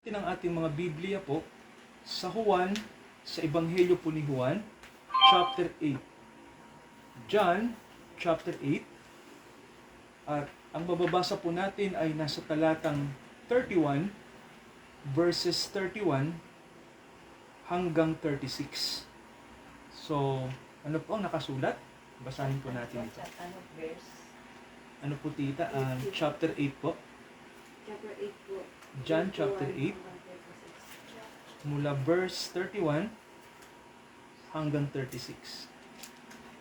ng ating mga Biblia po sa Juan, sa Ebanghelyo po ni Juan, chapter 8. John, chapter 8. At ang bababasa po natin ay nasa talatang 31, verses 31 hanggang 36. So, ano po ang nakasulat? Basahin po natin ito. Ano verse? Ano po tita? Chapter 8 po. Chapter 8 po. John chapter 8, mula verse 31 hanggang 36.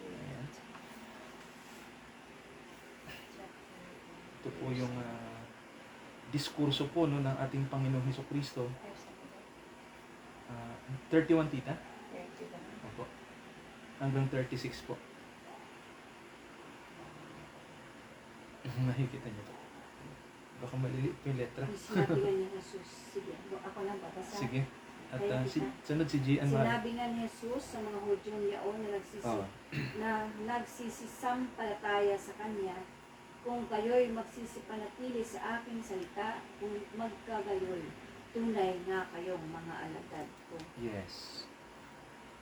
Ayan. Ito po yung diskurso po no, ng ating Panginoong Hesukristo. 31 tita? Opo. Hanggang 36 po. Makikita niyo po. Baka maliliit po yung letra. Sinabi nga ni Jesus, sige, ako lang babasa. Sige. At Kaya sunod si Gian. Sinabi nga ni Jesus sa mga Hudyong yaon na nagsisisampalataya sa Kanya, kung kayo'y magsisipanatili sa aking salita, kung magkagayoy, tunay nga kayong mga alagad ko. Yes.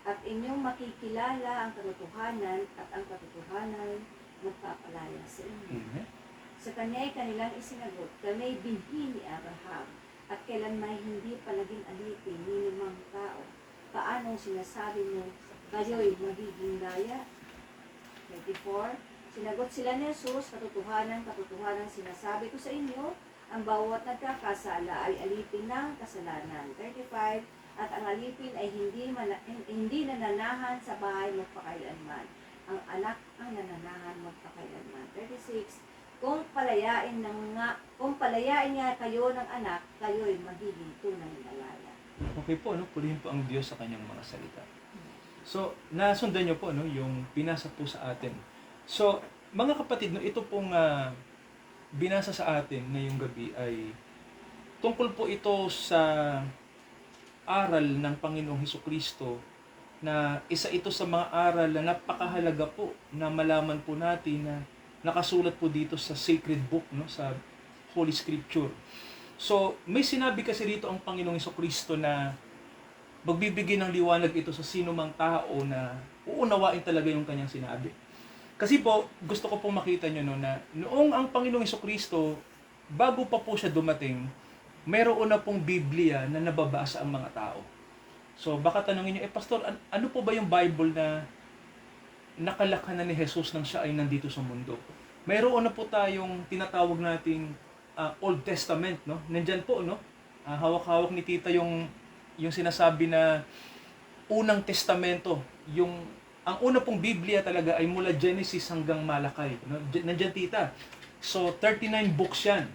At inyong makikilala ang katotohanan at ang katotohanan magpapalaya sa inyo. Amen. Sa kanya'y kanilang isinagot, kami binhi ni Abraham, at kailanmay hindi pa naging alipin ni limang tao. Paanong sinasabi mo, kayo'y magiging daya? 24. Sinagot sila ni Jesus, katotohanan sinasabi ko sa inyo, ang bawat nagkakasala ay alipin ng kasalanan. 35. At ang alipin ay hindi nananahan sa bahay magpakailanman. Ang anak ang nananahan magpakailanman. 36. Kung palayain nga kayo ng anak, kayo'y magiging tunay na malaya. Okay po, no? Pulihin po ang Diyos sa kanyang mga salita. So, nasundan niyo po no, yung pinasa po sa atin. So, mga kapatid, no, ito pong binasa sa atin ngayong gabi ay tungkol po ito sa aral ng Panginoong Hesukristo na isa ito sa mga aral na napakahalaga po na malaman po natin na nakasulat po dito sa sacred book, no, sa Holy Scripture. So, may sinabi kasi dito ang Panginoong Hesukristo na magbibigay ng liwanag ito sa sino mang tao na uunawain talaga yung kanyang sinabi. Kasi po, gusto ko pong makita nyo no, na noong ang Panginoong Hesukristo, bago pa po siya dumating, mayroon na pong Biblia na nababasa ang mga tao. So, baka tanongin nyo, Pastor, ano po ba yung Bible na nakalakha na ni Jesus nang siya ay nandito sa mundo? Mayroon na po tayong tinatawag nating Old Testament, no? Nandyan po, no? Hawak-hawak ni tita yung sinasabi na unang testamento, ang una pong Biblia talaga ay mula Genesis hanggang Malakay, no? Nandyan tita. So 39 books yan.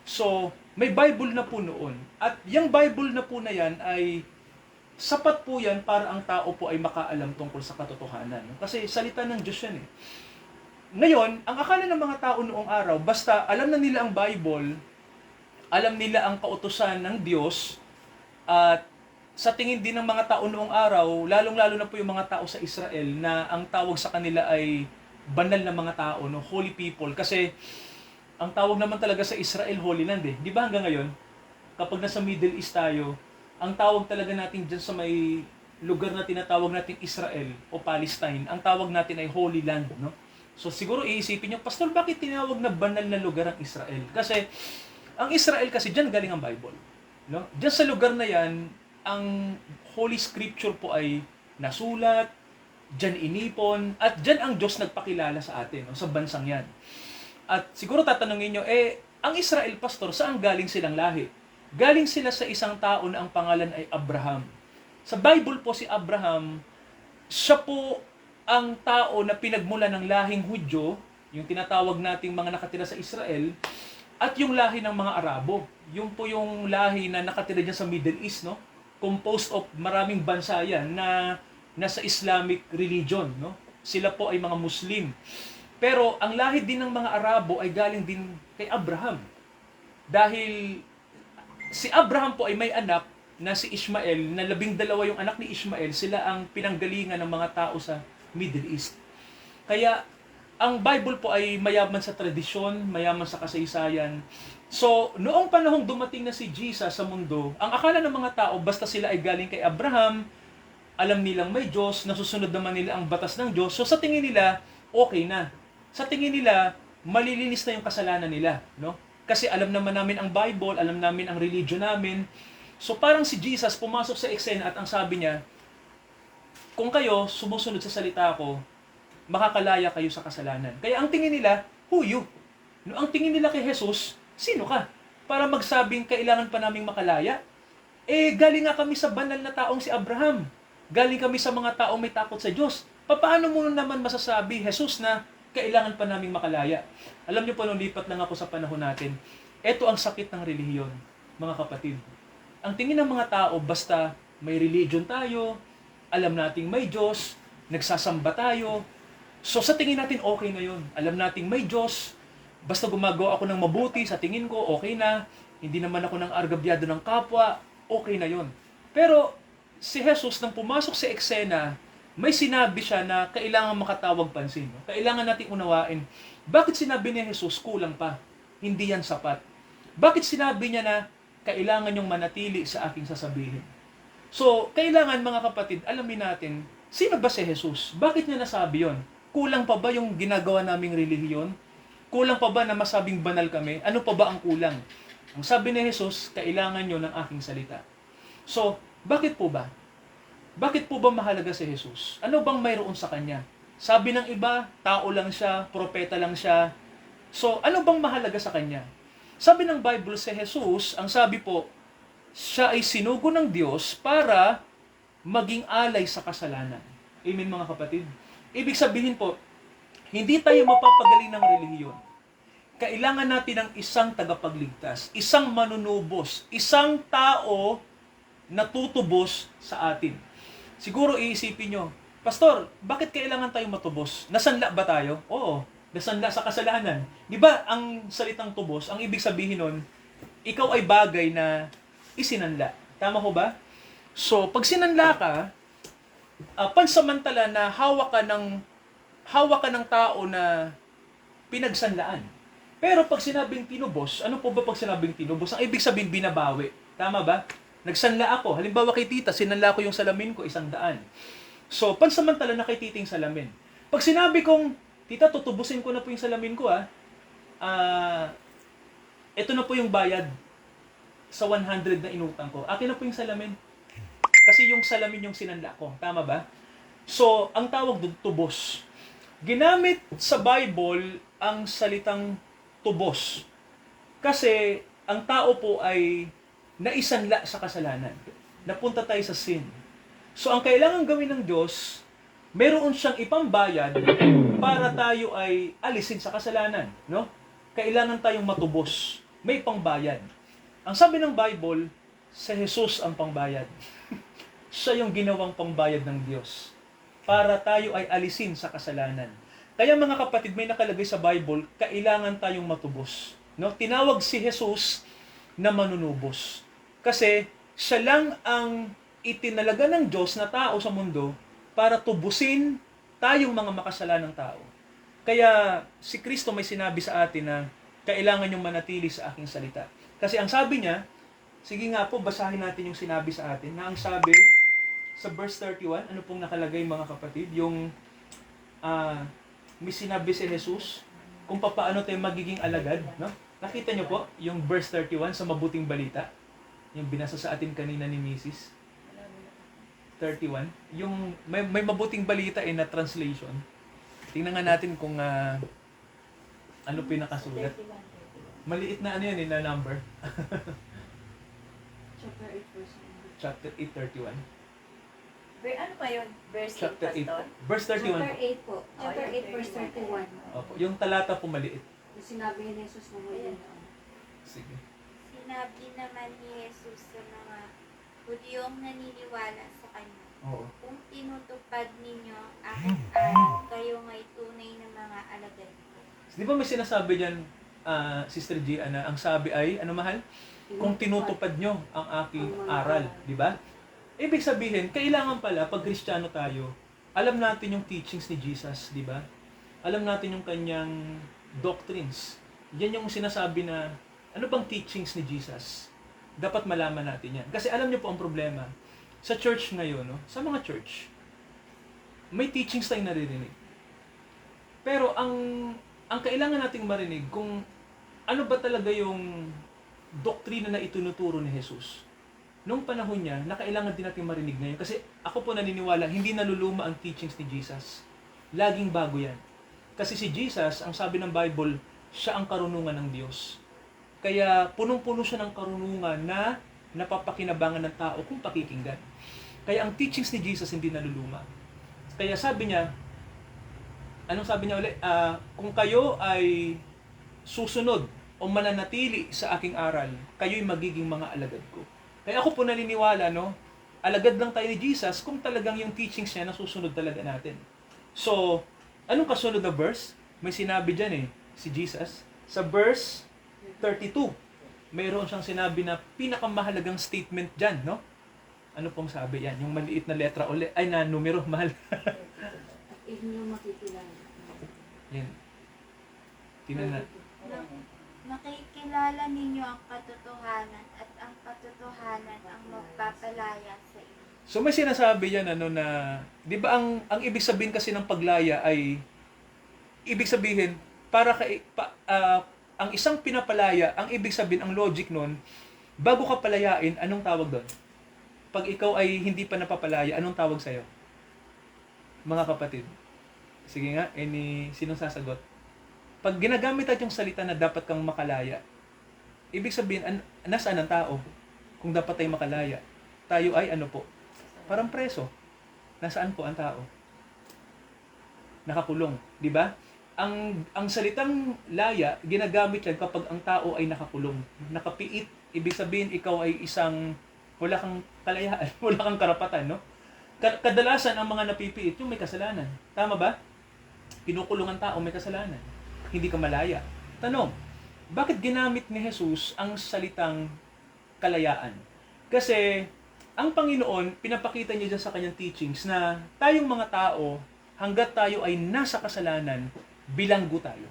So may Bible na po noon. At yung Bible na po na yan ay sapat po yan para ang tao po ay makaalam tungkol sa katotohanan. No? Kasi salita ng Diyos yan eh. Ngayon, ang akala ng mga tao noong araw, basta alam na nila ang Bible, alam nila ang kautusan ng Diyos, at sa tingin din ng mga tao noong araw, lalong-lalo na po yung mga tao sa Israel, na ang tawag sa kanila ay banal na mga tao, no? Holy people. Kasi ang tawag naman talaga sa Israel, Holy Land eh. Di ba hanggang ngayon, kapag nasa Middle East tayo, ang tawag talaga natin dyan sa may lugar na tinatawag natin Israel o Palestine, ang tawag natin ay Holy Land, no? So siguro iisipin nyo, Pastor, bakit tinawag na banal na lugar ang Israel? Kasi ang Israel kasi dyan galing ang Bible, no? Dyan sa lugar na yan, ang Holy Scripture po ay nasulat, dyan inipon, at dyan ang Diyos nagpakilala sa atin, no? Sa bansang yan. At siguro tatanungin nyo, ang Israel, Pastor, saan galing silang lahi? Galing sila sa isang tao na ang pangalan ay Abraham. Sa Bible po si Abraham, siya po ang tao na pinagmula ng lahing Hudyo, yung tinatawag nating mga nakatira sa Israel, at yung lahi ng mga Arabo. Yung po yung lahi na nakatira dyan sa Middle East, no? Composed of maraming bansa yan na nasa Islamic religion, no? Sila po ay mga Muslim. Pero ang lahi din ng mga Arabo ay galing din kay Abraham. Dahil si Abraham po ay may anak na si Ishmael, na 12 yung anak ni Ishmael, sila ang pinanggalingan ng mga tao sa Middle East. Kaya ang Bible po ay mayaman sa tradisyon, mayaman sa kasaysayan. So, noong panahong dumating na si Jesus sa mundo, ang akala ng mga tao, basta sila ay galing kay Abraham, alam nilang may Diyos, nasusunod naman nila ang batas ng Diyos, so sa tingin nila, okay na. Sa tingin nila, malilinis na yung kasalanan nila. No? Kasi alam naman namin ang Bible, alam namin ang religion namin. So parang si Jesus pumasok sa eksena at ang sabi niya, kung kayo sumusunod sa salita ko, makakalaya kayo sa kasalanan. Kaya ang tingin nila, who you? No, ang tingin nila kay Jesus, sino ka? Para magsabing kailangan pa naming makalaya? Galing nga kami sa banal na taong si Abraham. Galing kami sa mga taong may takot sa Diyos. Paano mo naman masasabi, Jesus, na kailangan pa naming makalaya? Alam niyo po, nung lipat lang ako sa panahon natin, ito ang sakit ng relihiyon, mga kapatid. Ang tingin ng mga tao, basta may religion tayo, alam nating may Diyos, nagsasamba tayo, so sa tingin natin okay na yun. Alam nating may Diyos, basta gumagawa ako ng mabuti, sa tingin ko okay na, hindi naman ako ng argabyado ng kapwa, okay na yun. Pero si Jesus, nang pumasok sa eksena, may sinabi siya na kailangan makatawag pansin. Kailangan nating unawain. Bakit sinabi ni Jesus, kulang pa? Hindi yan sapat. Bakit sinabi niya na kailangan yung manatili sa aking sasabihin? So, kailangan mga kapatid, alamin natin, sino ba si Jesus? Bakit niya nasabi yon? Kulang pa ba yung ginagawa naming relihiyon? Kulang pa ba na masabing banal kami? Ano pa ba ang kulang? Ang sabi ni Jesus, kailangan nyo ng aking salita. So, bakit po ba? Bakit po ba mahalaga si Jesus? Ano bang mayroon sa kanya? Sabi ng iba, tao lang siya, propeta lang siya. So, ano bang mahalaga sa kanya? Sabi ng Bible, si Jesus, ang sabi po, siya ay sinugo ng Diyos para maging alay sa kasalanan. Amen, mga kapatid? Ibig sabihin po, hindi tayo mapapagaling ng relihiyon. Kailangan natin ng isang tagapagligtas, isang manunubos, isang tao na tutubos sa atin. Siguro iisipin nyo, Pastor, bakit kailangan tayong matubos? Nasanla ba tayo? Oo, nasanla sa kasalanan. Di ba ang salitang tubos, ang ibig sabihin nun, ikaw ay bagay na isinanla. Tama ho ba? So, pag sinanla ka, pansamantala na hawak ka ng tao na pinagsanlaan. Pero pag sinabing tinubos, ano po ba pag sinabing tinubos? Ang ibig sabihin binabawi. Tama ba? Nagsanla ako. Halimbawa kay tita, sinanla ko yung salamin ko, 100. So, pansamantala na kay titing salamin. Pag sinabi kong, tita, tutubusin ko na po yung salamin ko, ito na po yung bayad sa 100 na inutang ko. Akin na po yung salamin. Kasi yung salamin yung sinanla ko. Tama ba? So, ang tawag doon, tubos. Ginamit sa Bible ang salitang tubos. Kasi, ang tao po ay naisanla sa kasalanan. Napunta tayo sa sin. So, ang kailangan gawin ng Diyos, meron siyang ipambayad para tayo ay alisin sa kasalanan. No? Kailangan tayong matubos. May pangbayad. Ang sabi ng Bible, sa Jesus ang pangbayad. Siya yung ginawang pangbayad ng Diyos para tayo ay alisin sa kasalanan. Kaya mga kapatid, may nakalagay sa Bible, kailangan tayong matubos. No? Tinawag si Jesus na manunubos. Kasi siya lang ang itinalaga ng Diyos na tao sa mundo para tubusin tayong mga makasalanang tao. Kaya si Kristo may sinabi sa atin na kailangan yung manatili sa aking salita. Kasi ang sabi niya, sige nga po, basahin natin yung sinabi sa atin, na ang sabi sa verse 31, ano pong nakalagay mga kapatid, yung may sinabi si Jesus kung paano tayo magiging alagad. No? Nakita niyo po yung verse 31 sa mabuting balita, yung binasa sa atin kanina ni Mrs. 31. Yung may mabuting balita na translation. Tingnan nga natin kung ano pinakasulat. Maliit na ano yan na number. Chapter 8, verse 1. Chapter 8, 31. Ano pa yun? Verse 8, Chapter 8. Pastor? Verse 31 Chapter po. 8 po. Chapter 8, verse 31. Opo. Yung talata po maliit. Yung sinabi ni Jesus na ngayon. Sige. Sinabi naman ni Jesus sa mga Hudyong naniniwala sa Kanya, Oo. kung tinutupad ninyo aking aral, kayo nga'y tunay na mga alagad ko. Di ba may sinasabi diyan, Sister G, na ang sabi ay, ano mahal? Kung tinutupad nyo ang aking aral. Di ba? Ibig sabihin, kailangan pala, pag Kristiyano tayo, alam natin yung teachings ni Jesus, di ba? Alam natin yung kanyang doctrines. Yan yung sinasabi na, ano bang teachings ni Jesus? Dapat malaman natin yan. Kasi alam niyo po ang problema. Sa church ngayon, no? Sa mga church, may teachings tayong naririnig. Pero ang kailangan nating marinig kung ano ba talaga yung doktrina na itinuturo ni Jesus. Nung panahon niya, kailangan din natin marinig ngayon. Kasi ako po naniniwala, hindi naluluma ang teachings ni Jesus. Laging bago yan. Kasi si Jesus, ang sabi ng Bible, siya ang karunungan ng Diyos. Kaya punong-puno siya ng karunungan na napapakinabangan ng tao kung pakikinggan. Kaya ang teachings ni Jesus hindi naluluma. Kaya sabi niya, anong sabi niya ulit? Kung kayo ay susunod o mananatili sa aking aral, kayo'y magiging mga alagad ko. Kaya ako po naniniwala, no? Alagad lang tayo ni Jesus kung talagang yung teachings niya nasusunod talaga natin. So, anong kasunod na verse? May sinabi dyan si Jesus. Sa verse 32, mayroon siyang sinabi na pinakamahalagang statement dyan, no? Ano pong sabi yan? Yung maliit na letra ulit, ay na numero, mahal. At inyo makikilala. Yan. Tingnan na. Makikilala ninyo ang katotohanan at ang katotohanan ang magpapalaya sa inyo. So may sinasabi yan na 'di ba ang ibig sabihin kasi ng paglaya ay ibig sabihin para ang isang pinapalaya, ang ibig sabihin ang logic nun, bago ka palayain, anong tawag doon? Pag ikaw ay hindi pa napapalaya, anong tawag sa iyo? Mga kapatid. Sige nga, sinong sasagot? Pag ginagamit natin yung salita na dapat kang makalaya, ibig sabihin, nasaan ang tao? Kung dapat tayo makalaya, tayo ay ano po? Parang preso. Nasaan po ang tao? Nakakulong, di ba? Ang salitang laya, ginagamit yan kapag ang tao ay nakakulong. Nakapiit, ibig sabihin ikaw ay wala kang kalayaan, wala kang karapatan, no? Kadalasan ang mga napipiit, yung may kasalanan. Tama ba? Kinukulong ang tao, may kasalanan. Hindi ka malaya. Tanong, bakit ginamit ni Jesus ang salitang kalayaan? Kasi, ang Panginoon, pinapakita niya dyan sa kanyang teachings na tayong mga tao, hanggat tayo ay nasa kasalanan, bilanggo tayo.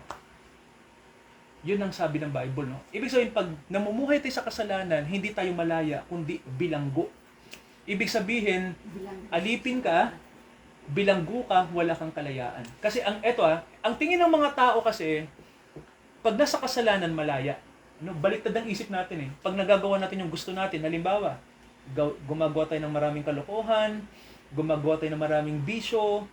Yun ang sabi ng Bible, no? Ibig sabihin, pag namumuhay tayo sa kasalanan, hindi tayo malaya, kundi bilanggo. Ibig sabihin, alipin ka, bilanggo ka, wala kang kalayaan. Kasi ang tingin ng mga tao kasi, pag nasa kasalanan, malaya. Baliktad ang isip natin . Pag nagagawa natin yung gusto natin, halimbawa, gumagawa tayo ng maraming kalokohan, gumagawa tayo ng maraming bisyo,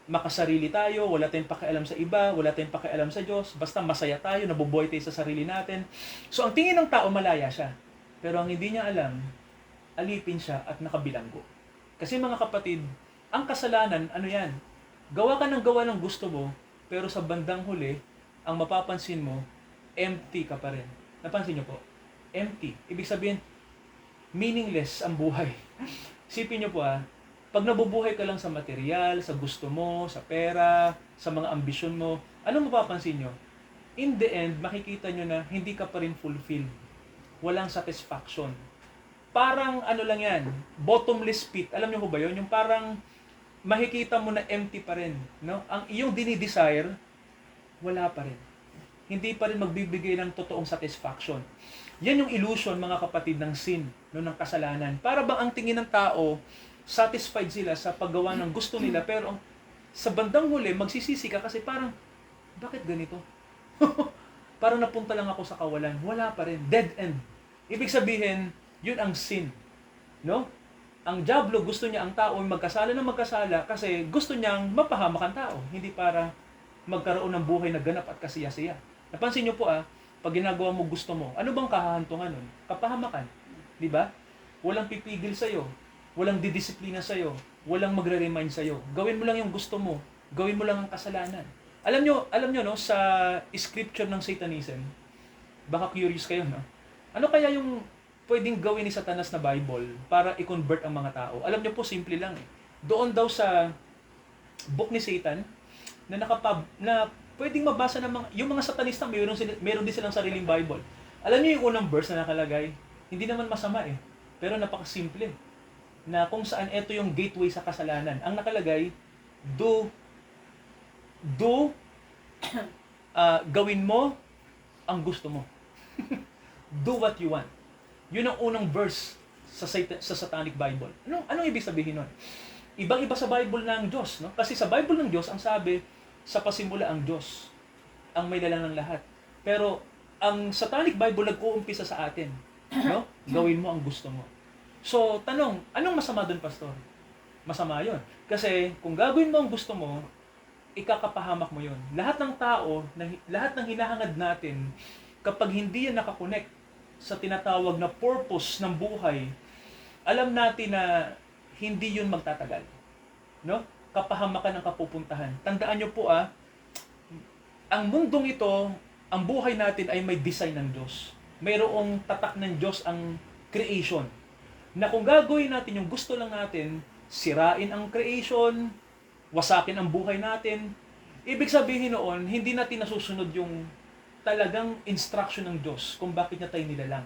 makasarili tayo, wala tayong pakialam sa iba, wala tayong pakialam sa Diyos, basta masaya tayo, nabubuhay tayo sa sarili natin. So ang tingin ng tao, malaya siya. Pero ang hindi niya alam, alipin siya at nakabilanggo. Kasi mga kapatid, ang kasalanan, ano yan? Gawa ka ng gusto mo, pero sa bandang huli, ang mapapansin mo, empty ka pa rin. Napansin niyo po? Empty. Ibig sabihin, meaningless ang buhay. Isipin niyo po pag nabubuhay ka lang sa material, sa gusto mo, sa pera, sa mga ambisyon mo, ano mapapansin niyo? In the end, makikita niyo na hindi ka pa rin fulfilled. Walang satisfaction. Parang ano lang yan, bottomless pit. Alam niyo ba yun? Yung parang makikita mo na empty pa rin. No? Ang iyong dinidesire, wala pa rin. Hindi pa rin magbibigay ng totoong satisfaction. Yan yung illusion, mga kapatid, ng sin, ng kasalanan. Para bang ang tingin ng tao, satisfied sila sa paggawa ng gusto nila, pero sa bandang huli, magsisisi ka kasi parang, bakit ganito? Parang napunta lang ako sa kawalan. Wala pa rin. Dead end. Ibig sabihin, yun ang sin. No? Ang diablo, gusto niya ang tao ay magkasala kasi gusto niyang mapahamak ang tao. Hindi para magkaroon ng buhay na ganap at kasiya-siya. Napansin niyo po pag ginagawa mo gusto mo, ano bang kahahantungan nun? Kapahamakan. Di ba? Walang pipigil sa'yo. Walang didisiplina sa'yo. Walang magre-remind sa'yo. Gawin mo lang yung gusto mo. Gawin mo lang ang kasalanan. Alam nyo, no, sa scripture ng Satanism, baka curious kayo, no? Ano kaya yung pwedeng gawin ni Satanas na Bible para i-convert ang mga tao? Alam nyo po, simple lang . Doon daw sa book ni Satan, na pwedeng mabasa ng yung mga satanista, meron din silang sariling Bible. Alam niyo yung unang verse na nakalagay? Hindi naman masama pero napakasimple. Na kung saan ito yung gateway sa kasalanan. Ang nakalagay, do gawin mo ang gusto mo. Do what you want. Yun ang unang verse sa Satanic Bible. Anong ibig sabihin nun? Ibang-iba sa Bible ng Diyos, no? Kasi sa Bible ng Diyos, ang sabi, sa pasimula ang Diyos, ang may lalang ng lahat. Pero, ang Satanic Bible nag-uumpisa sa atin, no? Gawin mo ang gusto mo. So, tanong, anong masama doon, Pastor? Masama yon. Kasi, kung gagawin mo ang gusto mo, ikakapahamak mo yon. Lahat ng tao, lahat ng hinahangad natin, kapag hindi yan nakakonect sa tinatawag na purpose ng buhay, alam natin na hindi yun magtatagal. No? Kapahamakan ang kapupuntahan. Tandaan nyo po ang mundong ito, ang buhay natin ay may design ng Diyos. Mayroong tatak ng Diyos ang creation. Na kung gagawin natin yung gusto lang natin, sirain ang creation, wasakin ang buhay natin, ibig sabihin noon, hindi natin nasusunod yung talagang instruction ng Diyos kung bakit niya tayo nilalang.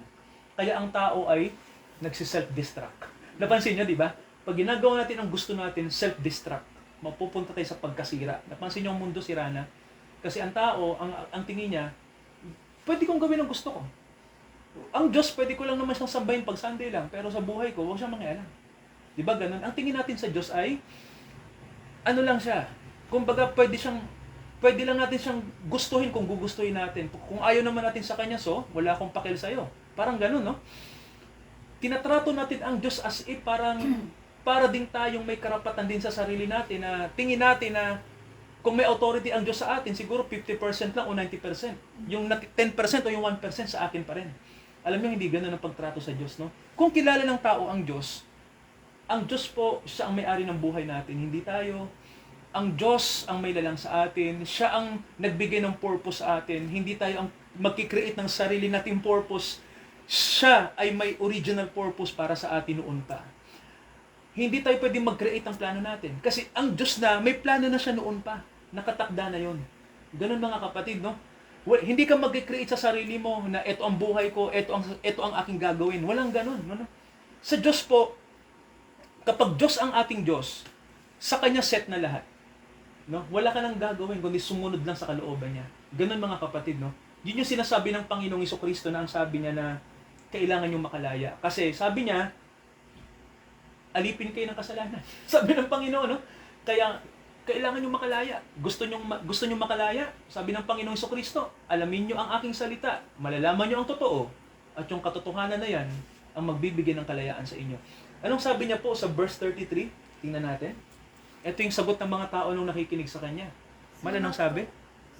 Kaya ang tao ay nagsi-self-destruct. Napansin niyo, di ba? Pag ginagawa natin ang gusto natin, self-destruct. Mapupunta tayo sa pagkasira. Napansin niyo ang mundo sira na? Kasi ang tao, ang tingin niya, pwede kong gawin ang gusto ko. Ang Diyos, pwede ko lang naman siyang sambahin pag Sunday lang, pero sa buhay ko, huwag siyang mangialam. Di ba ganun? Ang tingin natin sa Diyos ay, ano lang siya? Kumbaga, pwede lang natin siyang gustuhin kung gugustuhin natin. Kung ayaw naman natin sa Kanya, so, wala akong pakil sa'yo. Parang ganun, no? Tinatrato natin ang Diyos as if para ding tayong may karapatan din sa sarili natin na tingin natin na kung may authority ang Diyos sa atin, siguro 50% lang o 90%. Yung 10% o yung 1% sa akin pa rin. Alam niyo, hindi ganun ang pagtrato sa Diyos, no? Kung kilala ng tao ang Diyos po, siya ang may-ari ng buhay natin, hindi tayo. Ang Diyos ang may lalang sa atin, siya ang nagbigay ng purpose sa atin, hindi tayo ang magkikreate ng sarili nating purpose. Siya ay may original purpose para sa atin noon pa. Hindi tayo pwedeng mag-create ng plano natin. Kasi ang Diyos na, may plano na siya noon pa. Nakatakda na yon. Ganun mga kapatid, no? Hindi ka mag-create sa sarili mo na ito ang buhay ko, ito ang aking gagawin. Walang ganun. No? Sa Diyos po, kapag Diyos ang ating Diyos, sa Kanya set na lahat. No? Wala ka nang gagawin, kundi sumunod lang sa kalooban niya. Ganun mga kapatid, no? Yun yung sinasabi ng Panginoong Jesucristo na ang sabi niya na kailangan yung makalaya. Kasi sabi niya, alipin kayo ng kasalanan. Sabi ng Panginoon, no? Kaya kailangan yung makalaya. Gusto nyo makalaya? Sabi ng Panginoong Jesucristo, alamin nyo ang aking salita, malalaman nyo ang totoo, at yung katotohanan na yan ang magbibigay ng kalayaan sa inyo. Anong sabi niya po sa verse 33? Tingnan natin. Ito yung sagot ng mga tao nung nakikinig sa kanya. Anong sabi?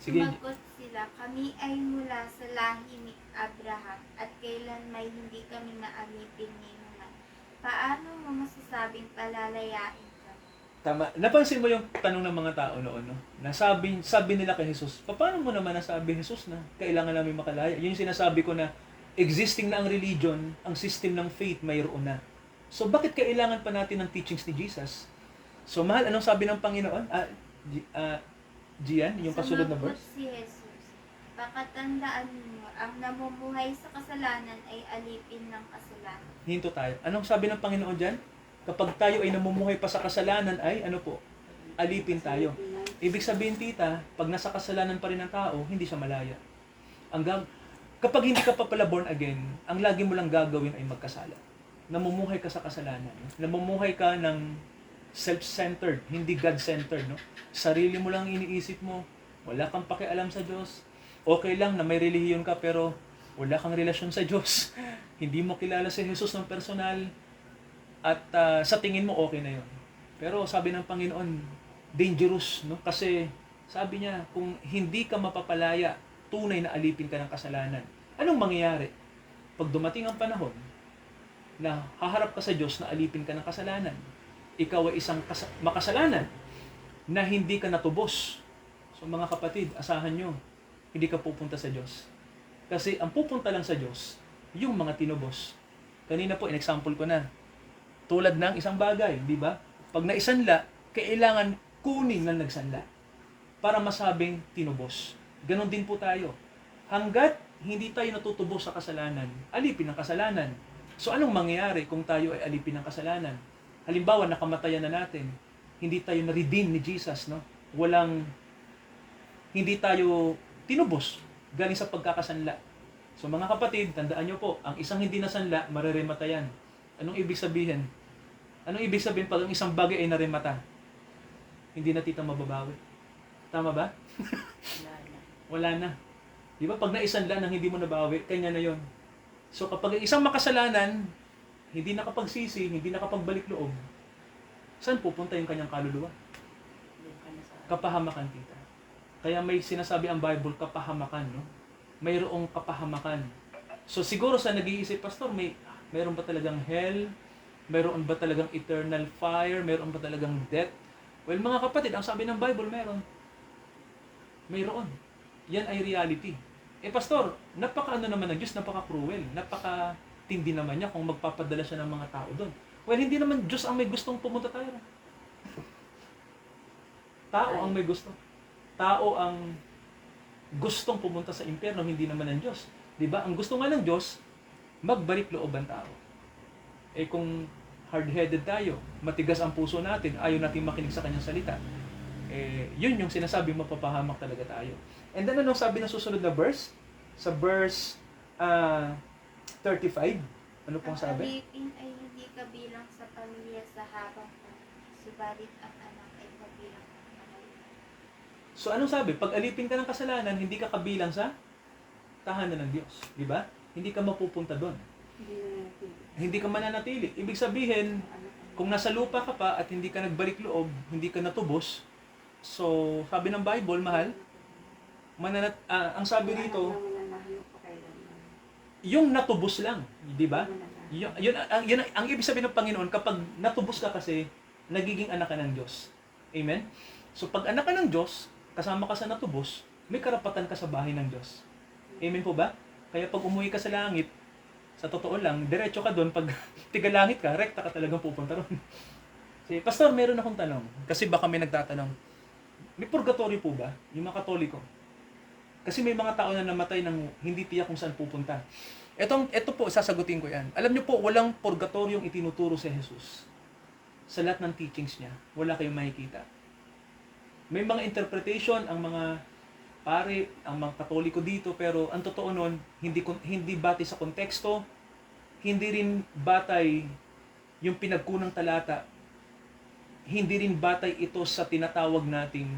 Sige. Sumagot sila, kami ay mula sa lahi ni Abraham at kailan may hindi kami naalipin ni Numan. Paano mo masasabing palalayain ka? Tama. Napansin mo yung tanong ng mga tao noon, no? Sabi nila kay Jesus, paano mo naman nasabi, Jesus, na kailangan namin makalaya? Yun yung sinasabi ko na existing na ang religion, ang system ng faith mayroon na. So, bakit kailangan pa natin ng teachings ni Jesus? So, mahal, anong sabi ng Panginoon? Gian, yung kasunod na Sumagot verse? si Jesus, pakatandaan mo, ang namumuhay sa kasalanan ay alipin ng kasalanan. Hinto tayo. Anong sabi ng Panginoon dyan? Kapag tayo ay namumuhay pa sa kasalanan ay, ano po? Alipin tayo. Ibig sabihin, tita, pag nasa kasalanan pa rin ang tao, hindi siya malaya. Kapag hindi ka pa pala born again, ang lagi mo lang gagawin ay magkasala. Namumuhay ka sa kasalanan. Namumuhay ka ng self-centered, hindi God-centered, no? Sarili mo lang iniisip mo, wala kang pakialam sa Diyos. Okay lang na may relihiyon ka pero wala kang relasyon sa Diyos. Hindi mo kilala si Jesus ng personal at sa tingin mo okay na 'yon. Pero sabi ng Panginoon, dangerous, no? Kasi sabi niya, kung hindi ka mapapalaya, tunay na alipin ka ng kasalanan. Anong mangyayari? Pag dumating ang panahon na haharap ka sa Diyos na alipin ka ng kasalanan, ikaw ay isang makasalanan na hindi ka natubos. So mga kapatid, asahan nyo, hindi ka pupunta sa Diyos. Kasi ang pupunta lang sa Diyos, yung mga tinubos. Kanina po, in-example ko na. Tulad ng isang bagay, di ba? Pag naisanla, kailangan kunin ng nagsanla para masabing tinubos. Ganon din po tayo. Hanggat hindi tayo natutubos sa kasalanan, alipin ng kasalanan. So anong mangyayari kung tayo ay alipin ng kasalanan? Halimbawa, nakamatayan na natin. Hindi tayo na-redeem ni Jesus, no? hindi tayo tinubos galing sa pagkakasanla. So mga kapatid, tandaan nyo po, ang isang hindi nasanla, mareremata yan. Anong ibig sabihin? Anong ibig sabihin pag ang isang bagay ay naremata? Hindi na tita mababawi. Tama ba? Wala na. Wala na. Di ba? Pag naisanla nang hindi mo nabawi, kanya na yon. So kapag isang makasalanan, hindi nakapagsisi, hindi nakapagbalik loob, saan pupunta yung kanyang kaluluwa? Doon ka na sa... Kapahamakan, tita. Kaya may sinasabi ang Bible, kapahamakan, no? Mayroong kapahamakan. So siguro sa nag-iisip, Pastor, mayroon ba talagang hell? Mayroon ba talagang eternal fire? Mayroon ba talagang death? Well, mga kapatid, ang sabi ng Bible, mayroon. Yan ay reality. Pastor, napaka-ano naman ng Diyos, napaka-cruel, napaka-tindi naman niya kung magpapadala siya ng mga tao doon. Well, hindi naman Diyos ang may gustong pumunta tayo. Tao ang may gusto. Tao ang gustong pumunta sa impyerno, hindi naman ng Diyos. 'Di ba? Ang gusto nga ng Diyos, magbalik loob ang tao. Kung hard-headed tayo, matigas ang puso natin, ayaw natin makinig sa kanyang salita, yun yung sinasabi, mapapahamak talaga tayo. And then, anong sabi ng susunod na verse? Sa verse 35, ano pong Ang sabi? alipin ay hindi kabilang sa pamilya sa habang panahon, subalit ang anak ay kabilang ng pamilya. So, anong sabi? Pag alipin ka ng kasalanan, hindi ka kabilang sa tahanan ng Diyos. Di ba? Hindi ka mapupunta doon. Hindi na natin. Hindi ka mananatili. Ibig sabihin, kung nasa lupa ka pa at hindi ka nagbalik loob, hindi ka natubos, so, sabi ng Bible, mahal, ang sabi rito, yung natubos lang, di ba? Ang ibig sabihin ng Panginoon, kapag natubos ka kasi, nagiging anak ka ng Diyos. Amen? So, pag anak ka ng Diyos, kasama ka sa natubos, may karapatan ka sa bahay ng Diyos. Amen po ba? Kaya pag umuwi ka sa langit, sa totoo lang, diretso ka doon. Pag tigalangit ka, rekta ka talagang pupunta ron. Sige, Pastor, meron akong tanong. Kasi baka may nagtatanong. May purgatorio po ba? Yung mga Katoliko. Kasi may mga tao na namatay ng hindi tiyak kung saan pupunta. Ito po, sasagutin ko yan. Alam niyo po, walang purgatoryong itinuturo si Jesus. Sa lahat ng teachings niya, wala kayong makikita. May mga interpretation ang mga pare, ang mga Katoliko dito, pero ang totoo nun, hindi batay sa konteksto, hindi rin batay yung pinagkunang talata, hindi rin batay ito sa tinatawag nating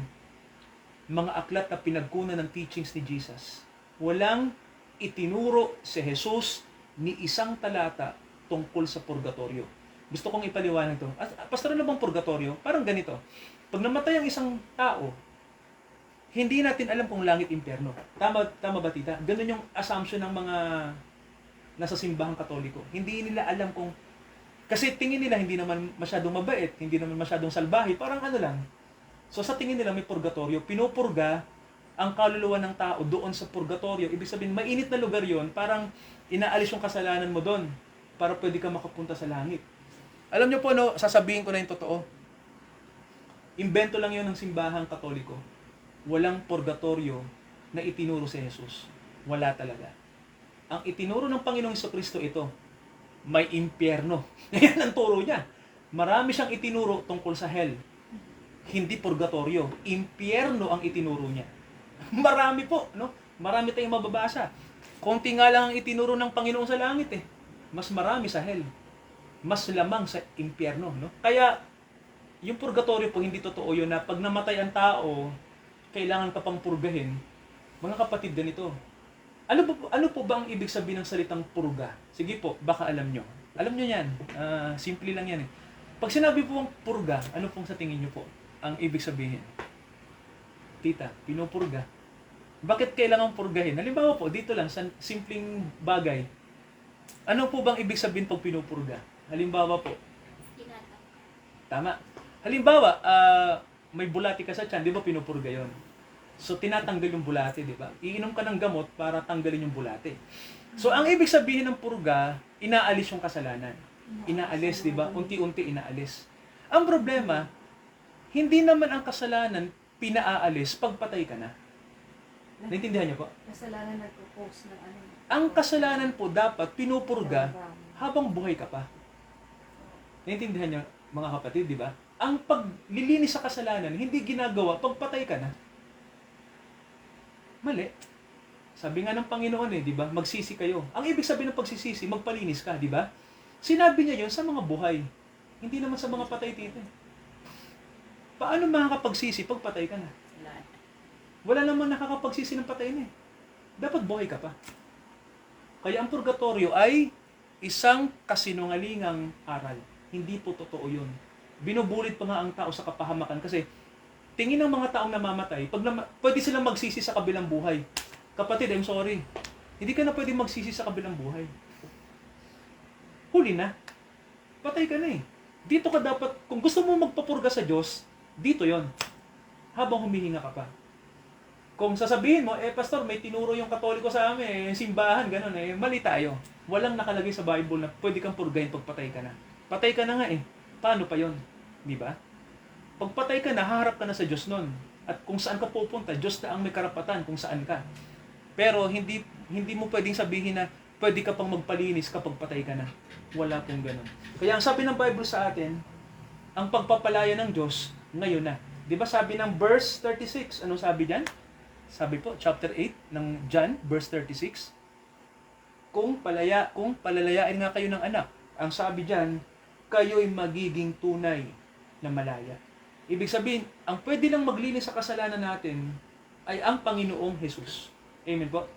mga aklat na pinagkunan ng teachings ni Jesus. Walang itinuro si Jesus ni isang talata tungkol sa purgatorio. Gusto kong ipaliwanag ito. Pastor, ano bang purgatorio? Parang ganito. Pag namatay ang isang tao, hindi natin alam kung langit impyerno. Tama ba, tita? Ganun yung assumption ng mga nasa simbahang Katoliko. Hindi nila alam kung... Kasi tingin nila hindi naman masyadong mabait, hindi naman masyadong salbahe, parang ano lang. So sa tingin nila may purgatorio, pinupurga ang kaluluwa ng tao doon sa purgatorio. Ibig sabihin, mainit na lugar yon, parang inaalis yung kasalanan mo doon para pwede ka makapunta sa langit. Alam niyo po, sasabihin ko na yung totoo. Imbento lang yon ng simbahang Katoliko. Walang purgatorio na itinuro si Jesus. Wala talaga. Ang itinuro ng Panginoong Jesucristo ito, may impyerno. Yan ang turo niya. Marami siyang itinuro tungkol sa hell. Hindi purgatorio. Impyerno ang itinuro niya. Marami po, no? Marami tayong mababasa. Konti nga lang ang itinuro ng Panginoon sa langit eh. Mas marami sa hell. Mas lamang sa impyerno, no? Kaya, yung purgatorio po, hindi totoo yun na pag namatay ang tao, kailangan ka pang purgahin. Mga kapatid, ganito. Ano po ba ang ibig sabihin ng salitang purga? Sige po, baka alam nyo. Alam nyo yan. Simple lang yan eh. Pag sinabi po ang purga, ano pong sa tingin nyo po ang ibig sabihin? Tita, pinupurga. Bakit kailangan purgahin? Halimbawa po, dito lang, sa simpleng bagay. Ano po bang ibig sabihin pag pinupurga? Halimbawa po. Tinatang. Tama. Halimbawa, may bulati ka sa tiyan, di ba pinupurga yon? So, tinatanggal yung bulati, di ba? Iinom ka ng gamot para tanggalin yung bulati. So, ang ibig sabihin ng purga, inaalis yung kasalanan. Inaalis, di ba? Unti-unti inaalis. Ang problema, hindi naman ang kasalanan pinaalis pag patay ka na. Naintindihan niyo po? Kasalanan nagpo-post ng ano. Ang kasalanan po dapat pinupurga habang buhay ka pa. Naintindihan niyo, mga kapatid, di ba? Ang paglilinis sa kasalanan, hindi ginagawa pag patay ka na. Mali. Sabi nga ng Panginoon di ba? Magsisi kayo. Ang ibig sabihin ng pagsisisi, magpalinis ka, di ba? Sinabi niya yun sa mga buhay. Hindi naman sa mga patay dito. Paano makakapagsisi pag patay ka na? Wala na. Wala naman nakakapagsisi ng patay na Dapat buhay ka pa. Kaya ang purgatorio ay isang kasinungalingang aral. Hindi po totoo yun. Binubulit pa nga ang tao sa kapahamakan kasi tingin ng mga taong namamatay, pwede silang magsisi sa kabilang buhay. Kapatid, I'm sorry. Hindi ka na pwede magsisi sa kabilang buhay. Huli na. Patay ka na Dito ka dapat, kung gusto mo magpapurga sa Diyos, dito yon habang humihinga ka pa. Kung sasabihin mo, pastor, may tinuro yung Katoliko sa amin, simbahan, ganun mali tayo. Walang nakalagay sa Bible na pwede kang purgayin pag patay ka na. Patay ka na nga Paano pa yon? Di ba? Pag patay ka na, haharap ka na sa Diyos nun. At kung saan ka pupunta, Diyos na ang may karapatan kung saan ka. Pero hindi mo pwedeng sabihin na pwede ka pang magpalinis kapag patay ka na. Wala pong ganun. Kaya ang sabi ng Bible sa atin, ang pagpapalaya ng Diyos, ngayon na. Di ba sabi ng verse 36, anong sabi diyan? Sabi po, chapter 8 ng John, verse 36, kung palalayain nga kayo ng anak, ang sabi diyan, kayo'y magiging tunay na malaya. Ibig sabihin, ang pwede lang maglinis sa kasalanan natin ay ang Panginoong Jesus. Amen po?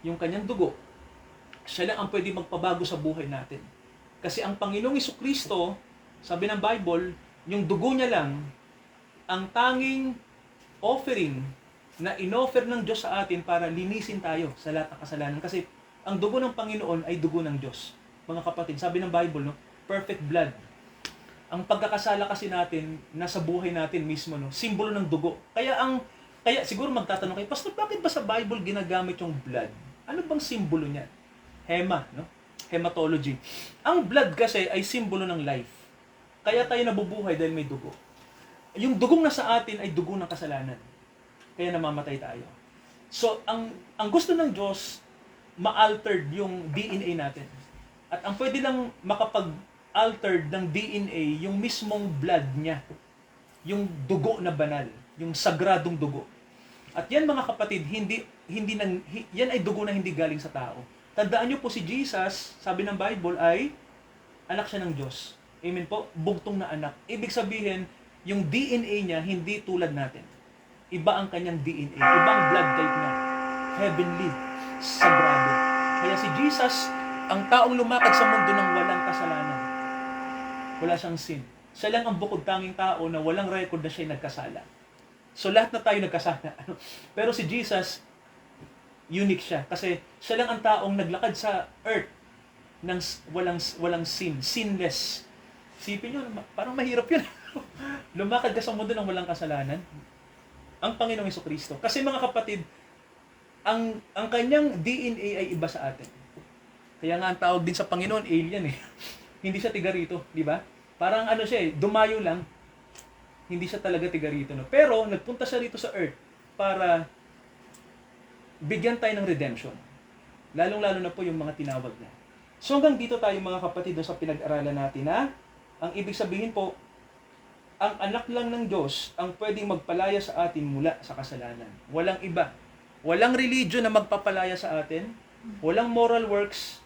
Yung kanyang dugo, siya lang ang pwede magpabago sa buhay natin. Kasi ang Panginoong Jesucristo, sabi ng Bible, yung dugo niya lang, ang tanging offering na inoffer ng Diyos sa atin para linisin tayo sa lahat ng kasalanan. Kasi ang dugo ng Panginoon ay dugo ng Diyos. Mga kapatid, sabi ng Bible, perfect blood. Ang pagkakasala kasi natin, nasa buhay natin mismo, simbolo ng dugo. Kaya siguro magtatanong kayo, Pastor, bakit ba sa Bible ginagamit yung blood? Ano bang simbolo niya? Hematology. Ang blood kasi ay simbolo ng life. Kaya tayo nabubuhay dahil may dugo. Yung dugong nasa atin ay dugo ng kasalanan. Kaya namamatay tayo. So, ang gusto ng Diyos, ma-altered yung DNA natin. At ang pwede lang makapag-altered ng DNA, yung mismong blood niya. Yung dugo na banal. Yung sagradong dugo. At yan mga kapatid, yan ay dugo na hindi galing sa tao. Tandaan niyo po si Jesus, sabi ng Bible, ay anak siya ng Diyos. Amen po? Bugtong na anak. Ibig sabihin, yung DNA niya hindi tulad natin. Iba ang kanyang DNA. Ibang blood type niya. Heavenly. Sagrado. Kaya si Jesus, ang taong lumakad sa mundo ng walang kasalanan. Wala siyang sin. Siya lang ang bukod tanging tao na walang record na siya'y nagkasala. So lahat na tayo nagkasala. Pero si Jesus, unique siya. Kasi siya lang ang taong naglakad sa earth ng walang sin. Sinless. Sipin nyo, parang mahirap yun. Lumakad ka sa mundo ng walang kasalanan. Ang Panginoong Jesucristo. Kasi mga kapatid, ang kanyang DNA ay iba sa atin. Kaya nga ang tawag din sa Panginoon, alien Hindi siya tiga rito, di ba? Parang siya dumayo lang. Hindi siya talaga tiga rito. Pero nagpunta siya rito sa earth para bigyan tayo ng redemption. Lalong-lalo na po yung mga tinawag niya. So hanggang dito tayo mga kapatid sa pinag-aralan natin na ang ibig sabihin po, ang anak lang ng Diyos ang pwedeng magpalaya sa atin mula sa kasalanan. Walang iba. Walang religion na magpapalaya sa atin. Walang moral works.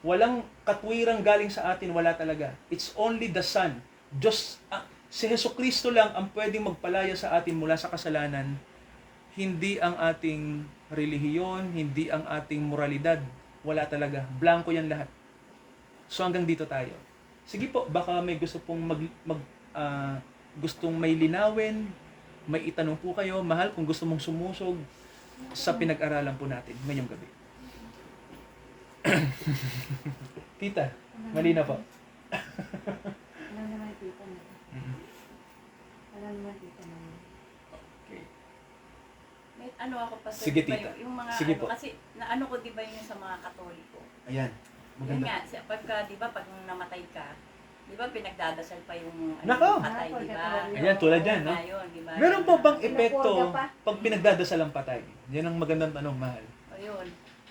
Walang katwirang galing sa atin. Wala talaga. It's only the Son. Diyos, si Jesucristo lang ang pwedeng magpalaya sa atin mula sa kasalanan. Hindi ang ating relihiyon, hindi ang ating moralidad. Wala talaga. Blanco yan lahat. So hanggang dito tayo. Sige po, baka may gusto pong gustong may linawin, may itanong po kayo, mahal, kung gusto mong sumusog sa pinag-aralan po natin ngayong gabi. Tita, mali na po. Alam naman tita na. Alam naman tita na. Okay. May ako pa Sige, tita. Yung mga Sige po. kasi naano ko di ba yung sa mga Katoliko. Ayan. Yun Maganda. nga, pagka di ba pag namatay ka, di ba pinagdadasal pa yung Nako! patay, di ba? Ayan, tulad yan, no? Ayun, di ba? Meron po bang epekto Pinapurga pa? pag pinagdadasal ang patay? Yan ang magandang tanong, mahal. Ayun.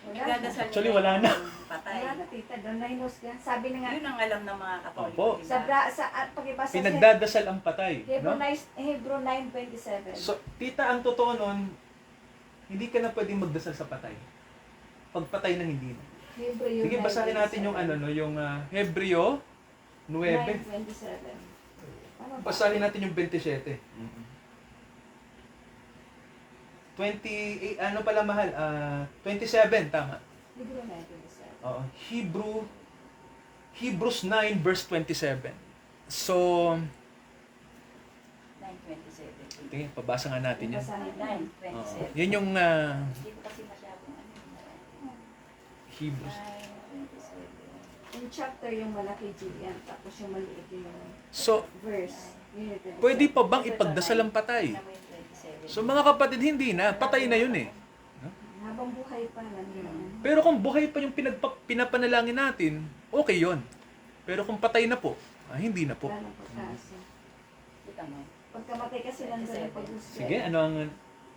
Wala Pinagdadasal Actually, nila wala na. yung patay. Wala na tita, doon na hinus yan. Sabi na nga, Yun ang alam ng mga Katoliko, Opo. di sa ba? pag-ibasa sa Pinagdadasal ang patay. Hebrew No? 9:27. So, tita, ang totoo nun, Hindi ka na pwedeng magdasal sa patay. Pag patay na, hindi na. Hebreo Sige, basahin natin yung Hebreo 9. 9:27. Ano ba? Basahin natin yung 27. 28, ano pala mahal? 27, tama. Hebreo 9:27. Oo, Hebrews 9 verse 27. So, 9:27. tingin, pabasa nga natin yan. Basahin natin. 9:27. Yan yung Hindi ko kasi masyadong Hebrews. 9:27. Yung chapter yung malaki G yan, tapos yung maliit yung So, verse. Yun yung 27. pwede pa bang ipagdasal ang patay? Tingnan mo yung 27. So mga kapatid, hindi na. Patay na yun eh. Habang buhay pa lang yun. Pero kung buhay pa yung pinapanalangin natin, okay yon. Pero kung patay na po, hindi na po. Wala nang pagkasa. Kita mo. Pagkamatay kasi nandun yung pag-usya. Sige, ano ang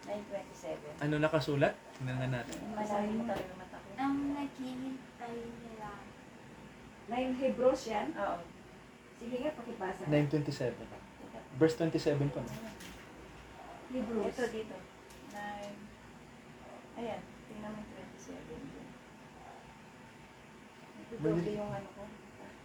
9:27. ano nakasulat? Tingnan nga natin. Masabi mo talaga mata ko. Ang naghihintay nila. 9 Hebrews yan. Oo. Sige nga, pakibasa. 9:27. Verse 27 pa. Hebrews. Ito dito. 9. Ayan. Tingnan mo yung 27. Doble yung ano ko.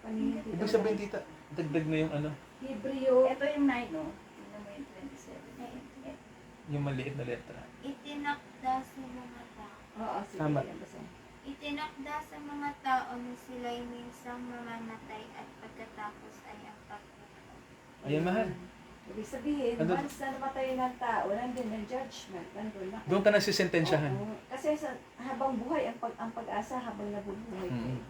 Paningin dito. Ibig sabihin, tita, dagdag na yung ano, Hebreo. Ito yung 9, no? Tingnan mo yung 27. yung maliit na letra. Itinakda sa mga tao. Oo, sige. Tama. yan, basahin. Itinakda sa mga tao na sila'y minsang mamamatay at pagkatapos ay ang paghukom. Ayan, mahal. Ibig sabihin, Andun- once na namatay ng tao, nandun yung judgment. Nandun na. Doon ka nagsisentensyahan. Oo. Kasi habang buhay, ang pag-asa habang nabubuhay ka. Mm.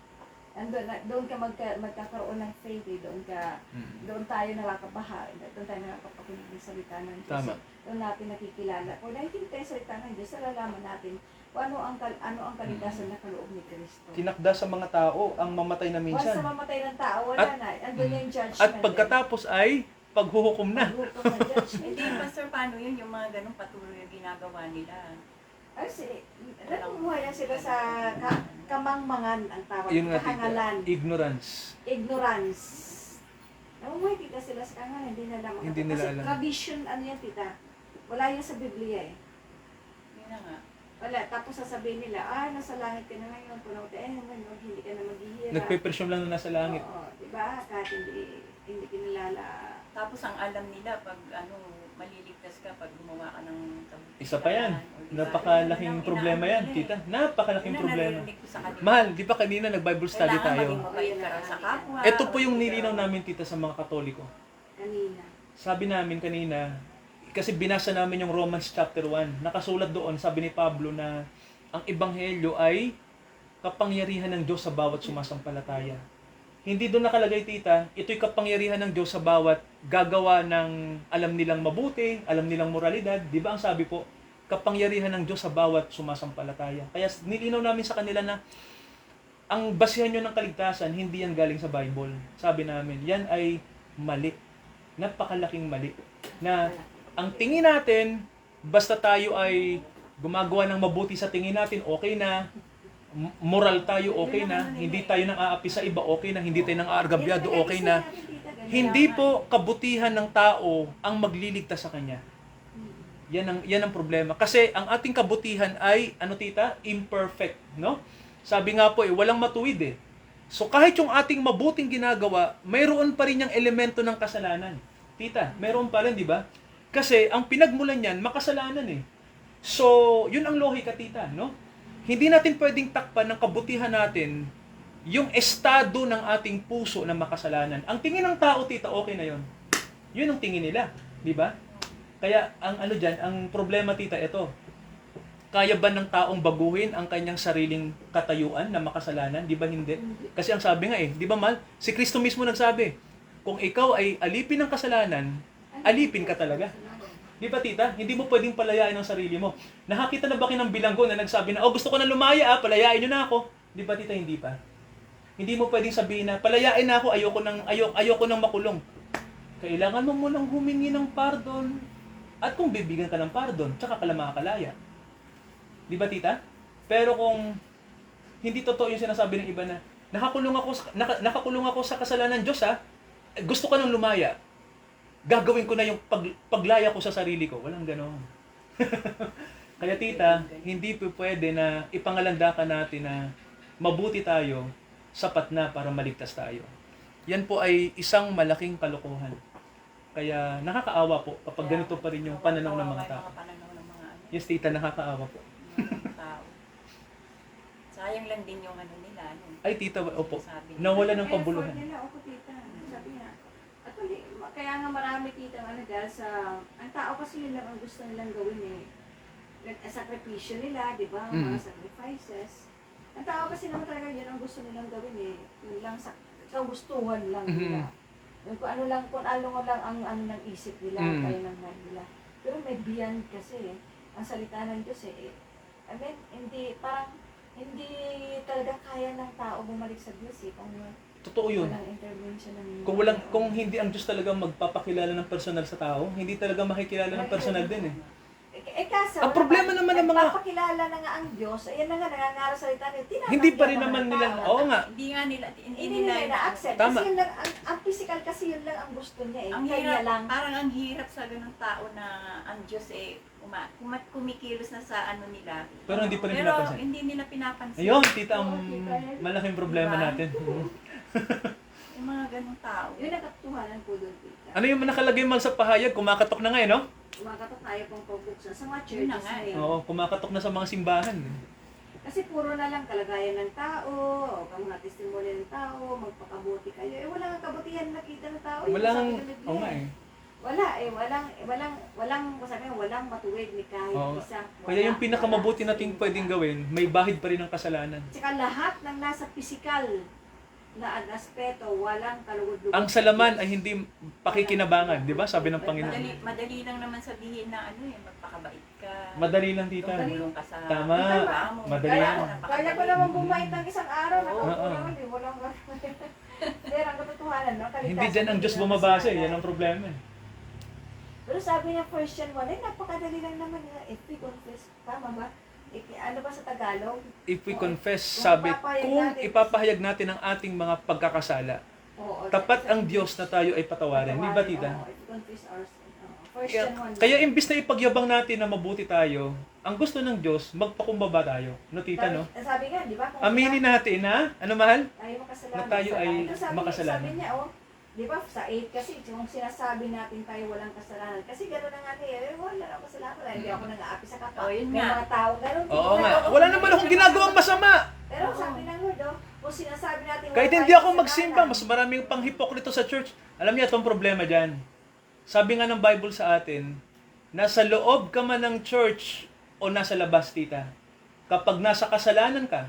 Doon ka magkakaroon ng faith, eh. Doon tayo nakakabaha, doon tayo nakakapakinig ng salita ng Diyos. Tama. Doon natin nakikilala. Kung nakikita yung salita ng Diyos, nalalaman natin kung ano ang kaligtasan na kaloob ni Kristo. Tinakda sa mga tao ang mamatay na Once minsan. na mamatay ng tao, wala At- na. Andun yung judgment. At pagkatapos ay paghuhukom na. Paghukom ng judgment. Hindi, Pastor, paano yun? Yung mga ganong patuloy yung ginagawa nila. Kasi, natumuhay na sila sa kamangmangan ang tawag. Yun nga, Kahangalan. tita. Ignorance. Ignorance. Namumuhay tita sila sa kahangalan, hindi nila alam. Hindi nila Kasi alam. tradition, ano yan tita? Wala yan sa Biblia eh. Yun na nga. Wala. Tapos sasabihin nila, nasa langit ka na ngayon, puno ka, hindi ka na maghihirap. Nagpe-presume lang na nasa langit. Oo, diba? Kahit hindi kinilala. Tapos ang alam nila pag maliligtas ka pag gumawa ka ng kabutihan. Isa pa yan. o di ba? Napakalaking Yun ang problema yan, inaano nila tita. eh. Napakalaking Yun ang problema. naririnig ko sa kanila. Mahal, di ba kanina nag-Bible study Kailangan tayo? maging mabait ka rin sa kapwa. Ito po yung o di ba? nilinaw namin, tita, sa mga Katoliko. Kanina. Sabi namin kanina, kasi binasa namin yung Romans chapter 1. Nakasulat doon, sabi ni Pablo na ang ebanghelyo ay kapangyarihan ng Diyos sa bawat sumasampalataya. Hindi doon nakalagay, tita, ito'y kapangyarihan ng Diyos sa bawat gagawa ng alam nilang mabuti, alam nilang moralidad. Di ba ang sabi po, kapangyarihan ng Diyos sa bawat sumasampalataya. Kaya nilinaw namin sa kanila na ang basihan nyo ng kaligtasan, hindi yan galing sa Bible. Sabi namin, yan ay mali. Napakalaking mali. Na ang tingin natin, basta tayo ay gumagawa ng mabuti sa tingin natin, okay na. Moral tayo, okay na. Hindi tayo nang aapi sa iba, okay na. Hindi tayo nang aargabyado, okay na. Hindi po kabutihan ng tao ang magliligtas sa kanya. Yan ang problema. Kasi ang ating kabutihan ay, ano tita? Imperfect, no? Sabi nga po, walang matuwid eh. So kahit yung ating mabuting ginagawa, mayroon pa rin yung elemento ng kasalanan. Tita, mayroon pa rin, di ba? Kasi ang pinagmulan niyan, makasalanan eh. So, yun ang lohika, tita, no? Hindi natin pwedeng takpan ng kabutihan natin yung estado ng ating puso na makasalanan. Ang tingin ng tao, tita, okay na yun. Yun ang tingin nila, di ba? Kaya ang ano diyan, ang problema, tita, ito. Kaya ba ng taong baguhin ang kanyang sariling katayuan na makasalanan? Di ba hindi? Kasi ang sabi nga di ba mal? Si Kristo mismo nagsabi, kung ikaw ay alipin ng kasalanan, alipin ka talaga. Di ba tita? Hindi mo pwedeng palayain ang sarili mo. Nakakita na ba kayo ng bilanggo na nagsabi na, gusto ko na lumaya, palayain nyo na ako. Di ba tita? Hindi pa. Hindi mo pwedeng sabihin na, palayain na ako, ayoko nang makulong. Kailangan mo munang humingi ng pardon. At kung bibigyan ka ng pardon, tsaka ka lang makakalaya. Di ba tita? Pero kung hindi totoo yung sinasabi ng iba na, nakakulong ako sa kasalanan Diyos gusto ko nang lumaya. Gagawin ko na yung paglaya ko sa sarili ko. Walang ganoon. Kaya tita, hindi po pwede na ipangalandakan natin na mabuti tayo, sapat na para maligtas tayo. Yan po ay isang malaking kalokohan. Kaya nakakaawa po kapag ganito pa rin yung pananaw ng mga tao. Pananaw ng mga ano, Yes, tita, nakakaawa po. mga tao. Sayang lang din yung ano nila. Ano, Ay, tita, opo. sabi Nawala ng Effort kabuluhan. nila, opo, tita. Sabi niya. Kaya nga marami tita dahil sa, ang tao kasi yun lang ang gusto nilang gawin eh. Sakripisyo nila, di ba? Mga sacrifices. Ang tao kasi naman talaga yun ang gusto nilang gawin eh. Yun lang sa kagustuhan lang nila. Yung kung ano lang ang ano ng isip nila, kaya ng mind nila. Pero may beyond kasi eh. Ang salita ng Diyos eh. I mean, hindi talaga kaya ng tao bumalik sa Diyos eh. Kung Totoo yun. walang intervention ng Kung hindi ang Diyos talaga magpapakilala ng personal sa tao, hindi talaga makikilala ng personal din eh. Kaso, Ang problema naman ng mga- nagpapakilala na nga ang Diyos, ayan na nga, nangangaral sa salita niya, tinatanggi Hindi pa rin ang naman mga nila, tao. oo nga. Hindi nga nila, Hindi nila na-accept. Tama. Kasi yun lang, ang physical kasi yun lang ang gusto niya eh. Ang Kaya hirap, lang. parang ang hirap sa ganung tao na ang Diyos eh, kumikilos na sa ano nila. Pero hindi pa rin Pero pinapansin. hindi nila pinapansin. Ayun, tita, ang Oo, tita. malaking problema Diba? natin. Yung mga ganung tao. Yun ang katotohanan po doon, tita. Ano yung nakalagay man sa pahayag, kumakatok na nga eh, no? Kumakatok tayo pong pabuksan sa mga Yun na churches nga eh. ngayon. Oo, kumakatok na sa mga simbahan. Kasi puro na lang kalagayan ng tao, o mga testimony ng tao, magpakabuti kayo. Eh wala nga kabutihan nakita ng tao. Yun Walang, sabi ng Biblia oo nga eh. Wala eh, walang matuwid ni kahit Oo. isa. Kaya yung pinakamabuti nating pwedeng gawin, may bahid pa rin ng kasalanan. Tsaka lahat ng nasa physical na aspeto, walang kalugod-lugod. Ang salaman ay hindi pakikinabangan, di ba? Sabi ng Panginoon. Madali lang naman sabihin na ano eh, magpakabait ka. Madali lang, tita. Tumulong ka sa Tama. kapwa mo. Madali Kaya, lang. kaya ko naman bumait ng isang araw, Oo. nakaupo Oo. naman, di walang Pero ang katotohanan, no? Kaligtasan Hindi dyan ang Diyos hindi lang bumabase, kasalanan. yan ang problema eh. Pero sabi niya, 1 John 1, ay napakadali lang naman nila. If we confess, tama ba? Ano ba sa Tagalog? If we confess, Kung sabi, ipapahayag kung natin- ipapahayag natin ang ating mga pagkakasala, Oo, tapat ang Diyos na tayo ay patawarin. Di ba, tita? Oo, if we confess our sin. 1 John 1. Kaya imbis na ipagyabang natin na mabuti tayo, ang gusto ng Diyos, magpakumbaba tayo. No, tita, no? Sabi nga, di ba? Kung Aminin natin na, ano mahal? tayo makasalanan. Na tayo ay Ito sabi, makasalanan. Sabi niya, di ba, sa 8 kasi, kung sinasabi natin tayo walang kasalanan, kasi gano'n na nga eh, wala na kasalanan, hindi ako nag-aapi sa kapwa. Oh, yun May nga. mga tao, gano'n. Oo nga. Wala naman akong ginagawang masama. Pero sabi ng Lord, kung sinasabi natin Kahit wala hindi tayong ako magsimba, kasalanan, mas maraming pang hipokrito sa church. Alam niyo, itong problema dyan. Sabi nga ng Bible sa atin, nasa loob ka man ng church o nasa labas, tita. Kapag nasa kasalanan ka,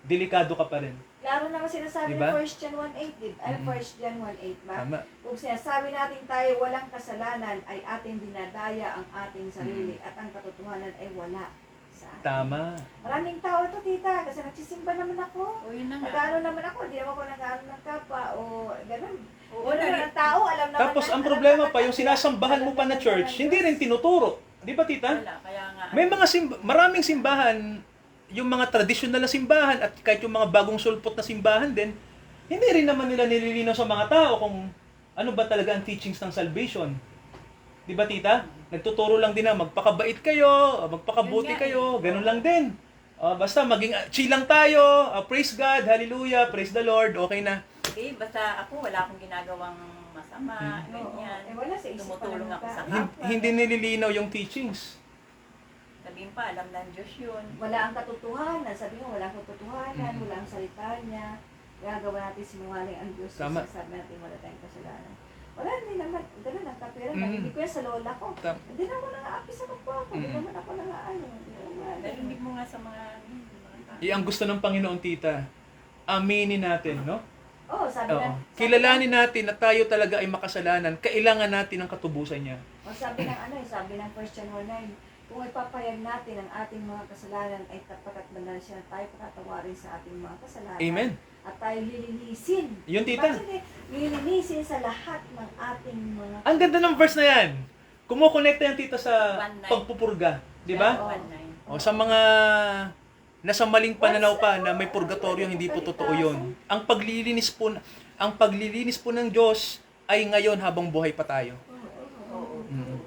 delikado ka pa rin. Klaro naman sinasabi Diba? ng 1 John 1:8, ay 1 John 1:8 ba? Tama. Kung sinasabi natin tayo walang kasalanan, ay ating dinadaya ang ating sarili at ang katotohanan ay wala sa atin. Tama. Maraming tao ito, tita, kasi nagsisimba naman ako. O yun na nga. Nag-ano naman ako, hindi naman ako nag-ano ng kapwa o gano'n. Oo, Wala naman ang tao, alam naman Tapos na- ang alam problema naman pa, yung natin- sinasambahan mo pa na alam church, naman hindi Diyos. rin tinuturo. Di ba, tita? Wala, kaya nga. May mga maraming simbahan, yung mga tradisyonal na simbahan at kahit yung mga bagong sulpot na simbahan din, hindi rin naman nila nililinaw sa mga tao kung ano ba talaga ang teachings ng salvation. Di ba, tita? Nagtuturo lang din na magpakabait kayo, magpakabuti Yun nga kayo, ganun lang din. Basta maging chill lang tayo, praise God, hallelujah, praise the Lord, okay na. Okay, basta ako wala akong ginagawang masama, Oo, ganyan. wala sa isip pa Tumutulong ng ako sa tao. kapwa. Hindi nililinaw yung teachings. Sabihin pa, alam ng Diyos yun. Wala ang katotohanan, sabi nga walang katotohanan, Mm. wala ang salita niya. Gagawa natin sinungaling ang Diyos. Tama. Sabi natin wala tayong kasalanan. Wala, hindi naman. Ganun ang kapira. Mm. Hindi ko yan sa lola ko. Tama. Hindi naman nang-aapi sa kapwa ko. Hindi Mm. naman ako nang-aano. Narinig mo nga sa mga tao. Ang gusto ng Panginoon, tita, aminin natin, no? Oo, sabi Oo. na. Kilalanin natin na tayo talaga ay makasalanan. Kailangan natin ng katubusan niya. Sabi ng sabi ng 1 John 1:9, kung ipapayag natin ang ating mga kasalanan ay tapat at banal siya, tayo patatawarin sa ating mga kasalanan. Amen. At tayo lilinisin. Yun, tita. Bakit lilinisin sa lahat ng ating mga Ang ganda ng verse na yan. Kumukonekta yan, tita, sa 1:9. pagpupurga. Di ba? Oo. 1:9. O sa mga nasa maling pananaw pa na may purgatorio, hindi po totoo yun. Ang paglilinis po ng Diyos ay ngayon habang buhay pa tayo. Oo. Mm.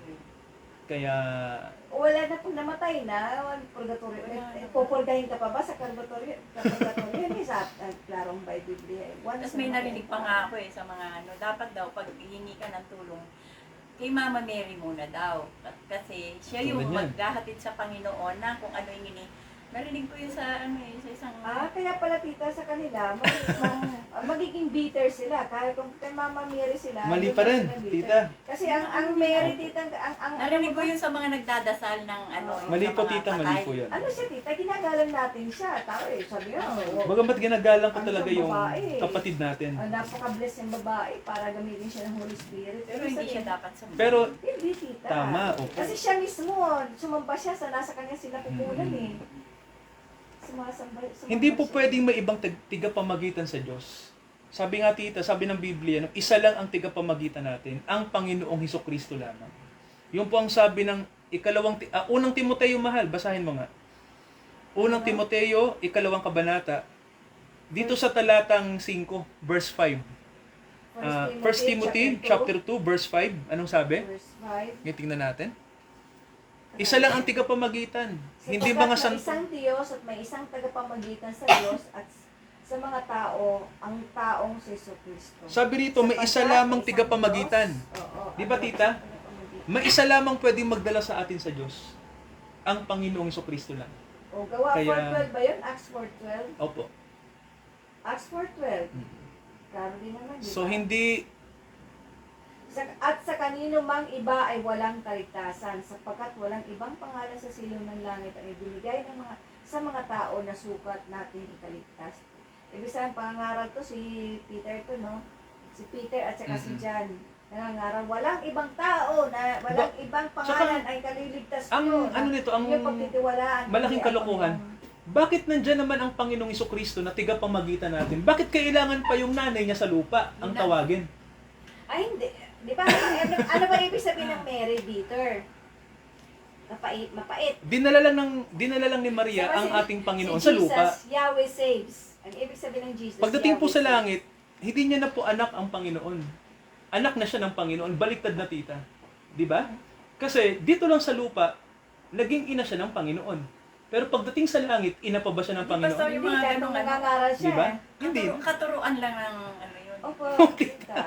Kaya, wala na pag namatay na, purgatorio. Pupurgahin ka pa ba sa purgatorio? Hindi sa klarong by Biblia. Tapos may narinig pa nga ako sa mga dapat daw pag hihingi ka ng tulong, kay Mama Mary muna daw. Kasi siya yung Tulad yan. maghahatid sa Panginoon na kung ano yung narinig ko yun sa sa isang Kaya pala tita sa kanila, magiging bitter sila. Kahit kung kay Mama Mary sila. Mali doon pa na rin, sila bitter. tita. Kasi ang Mary tita, narinig ko yun sa mga nagdadasal ng Mali sa po, mga tita, mali patay. po yan. Ano siya tita, ginagalang natin siya. Tao sabi nga, Bagamat ginagalang ko Ang talaga isang yung babae. kapatid natin. Napaka-bless yung babae para gamitin siya ng Holy Spirit. Pero hindi siya dapat sa Pero, Hindi tita. tama, opo. Kasi siya mismo, sumamba siya sa nasa kanya sila pupunan eh. Sumasamba Hindi po siya. pwedeng may ibang tigapamagitan sa Diyos. Sabi nga tita, sabi ng Biblia, isa lang ang tigapamagitan natin, ang Panginoong Hesukristo lamang. Yun po ang sabi ng unang Timoteo mahal, basahin mo nga. Unang Timoteo, 2 kabanata, dito sa talatang 5, verse 5. 1 Timothy chapter 2, verse 5. Anong sabi? Verse 5. Ngayon tingnan natin. Isa lang ang tigapamagitan. Hindi mga May santo. isang Diyos at may isang tagapamagitan sa Diyos at sa mga tao, ang taong si Jesucristo. Sabi rito, may isa lamang tigapamagitan. Di ba, tita? May isa lamang pwedeng magdala sa atin sa Diyos. Ang Panginoong Jesucristo lang. O, gawa Kaya- 4.12 ba yun? Acts 4.12? Opo. Acts 4.12. Karo din naman, di ba? So, hindi, At sa kanino mang iba ay walang kaligtasan, sapagkat walang ibang pangalan sa silong ng langit ang ibinigay ng sa mga tao na sukat natin ikaligtas. Ibig sabihin, pangangaral to si Peter to, no? Si Peter at saka si John. Nangangaral, walang ibang tao na walang ibang pangalan ay kaliligtas ang ko. ano nito, ang yung pagtitiwalaan. malaking hindi ang kalokohan. Panginoon. Bakit nandyan naman ang Panginoong Jesucristo na tigapamagitan natin? Bakit kailangan pa yung nanay niya sa lupa ang tawagin? Ay, hindi. Di ba? Ano ba ibig sabihin ng Mary Bitter? Mapait. Dinala lang ni Maria ang ating Panginoon sa lupa. Jesus, Yahweh saves. Ang ibig sabihin ng Jesus, Pagdating po Yahweh sa saves. langit, hindi niya na po anak ang Panginoon. Anak na siya ng Panginoon, baliktad na tita. 'Di ba? Kasi dito lang sa lupa, naging ina siya ng Panginoon. Pero pagdating sa langit, ina pa ba siya ng Hindi, pastor, Panginoon? yung Hindi, mga kahit ganong nung nangangaral siya. Di ba? eh. Hindi. Katuruan lang ng yun. Opo, tita.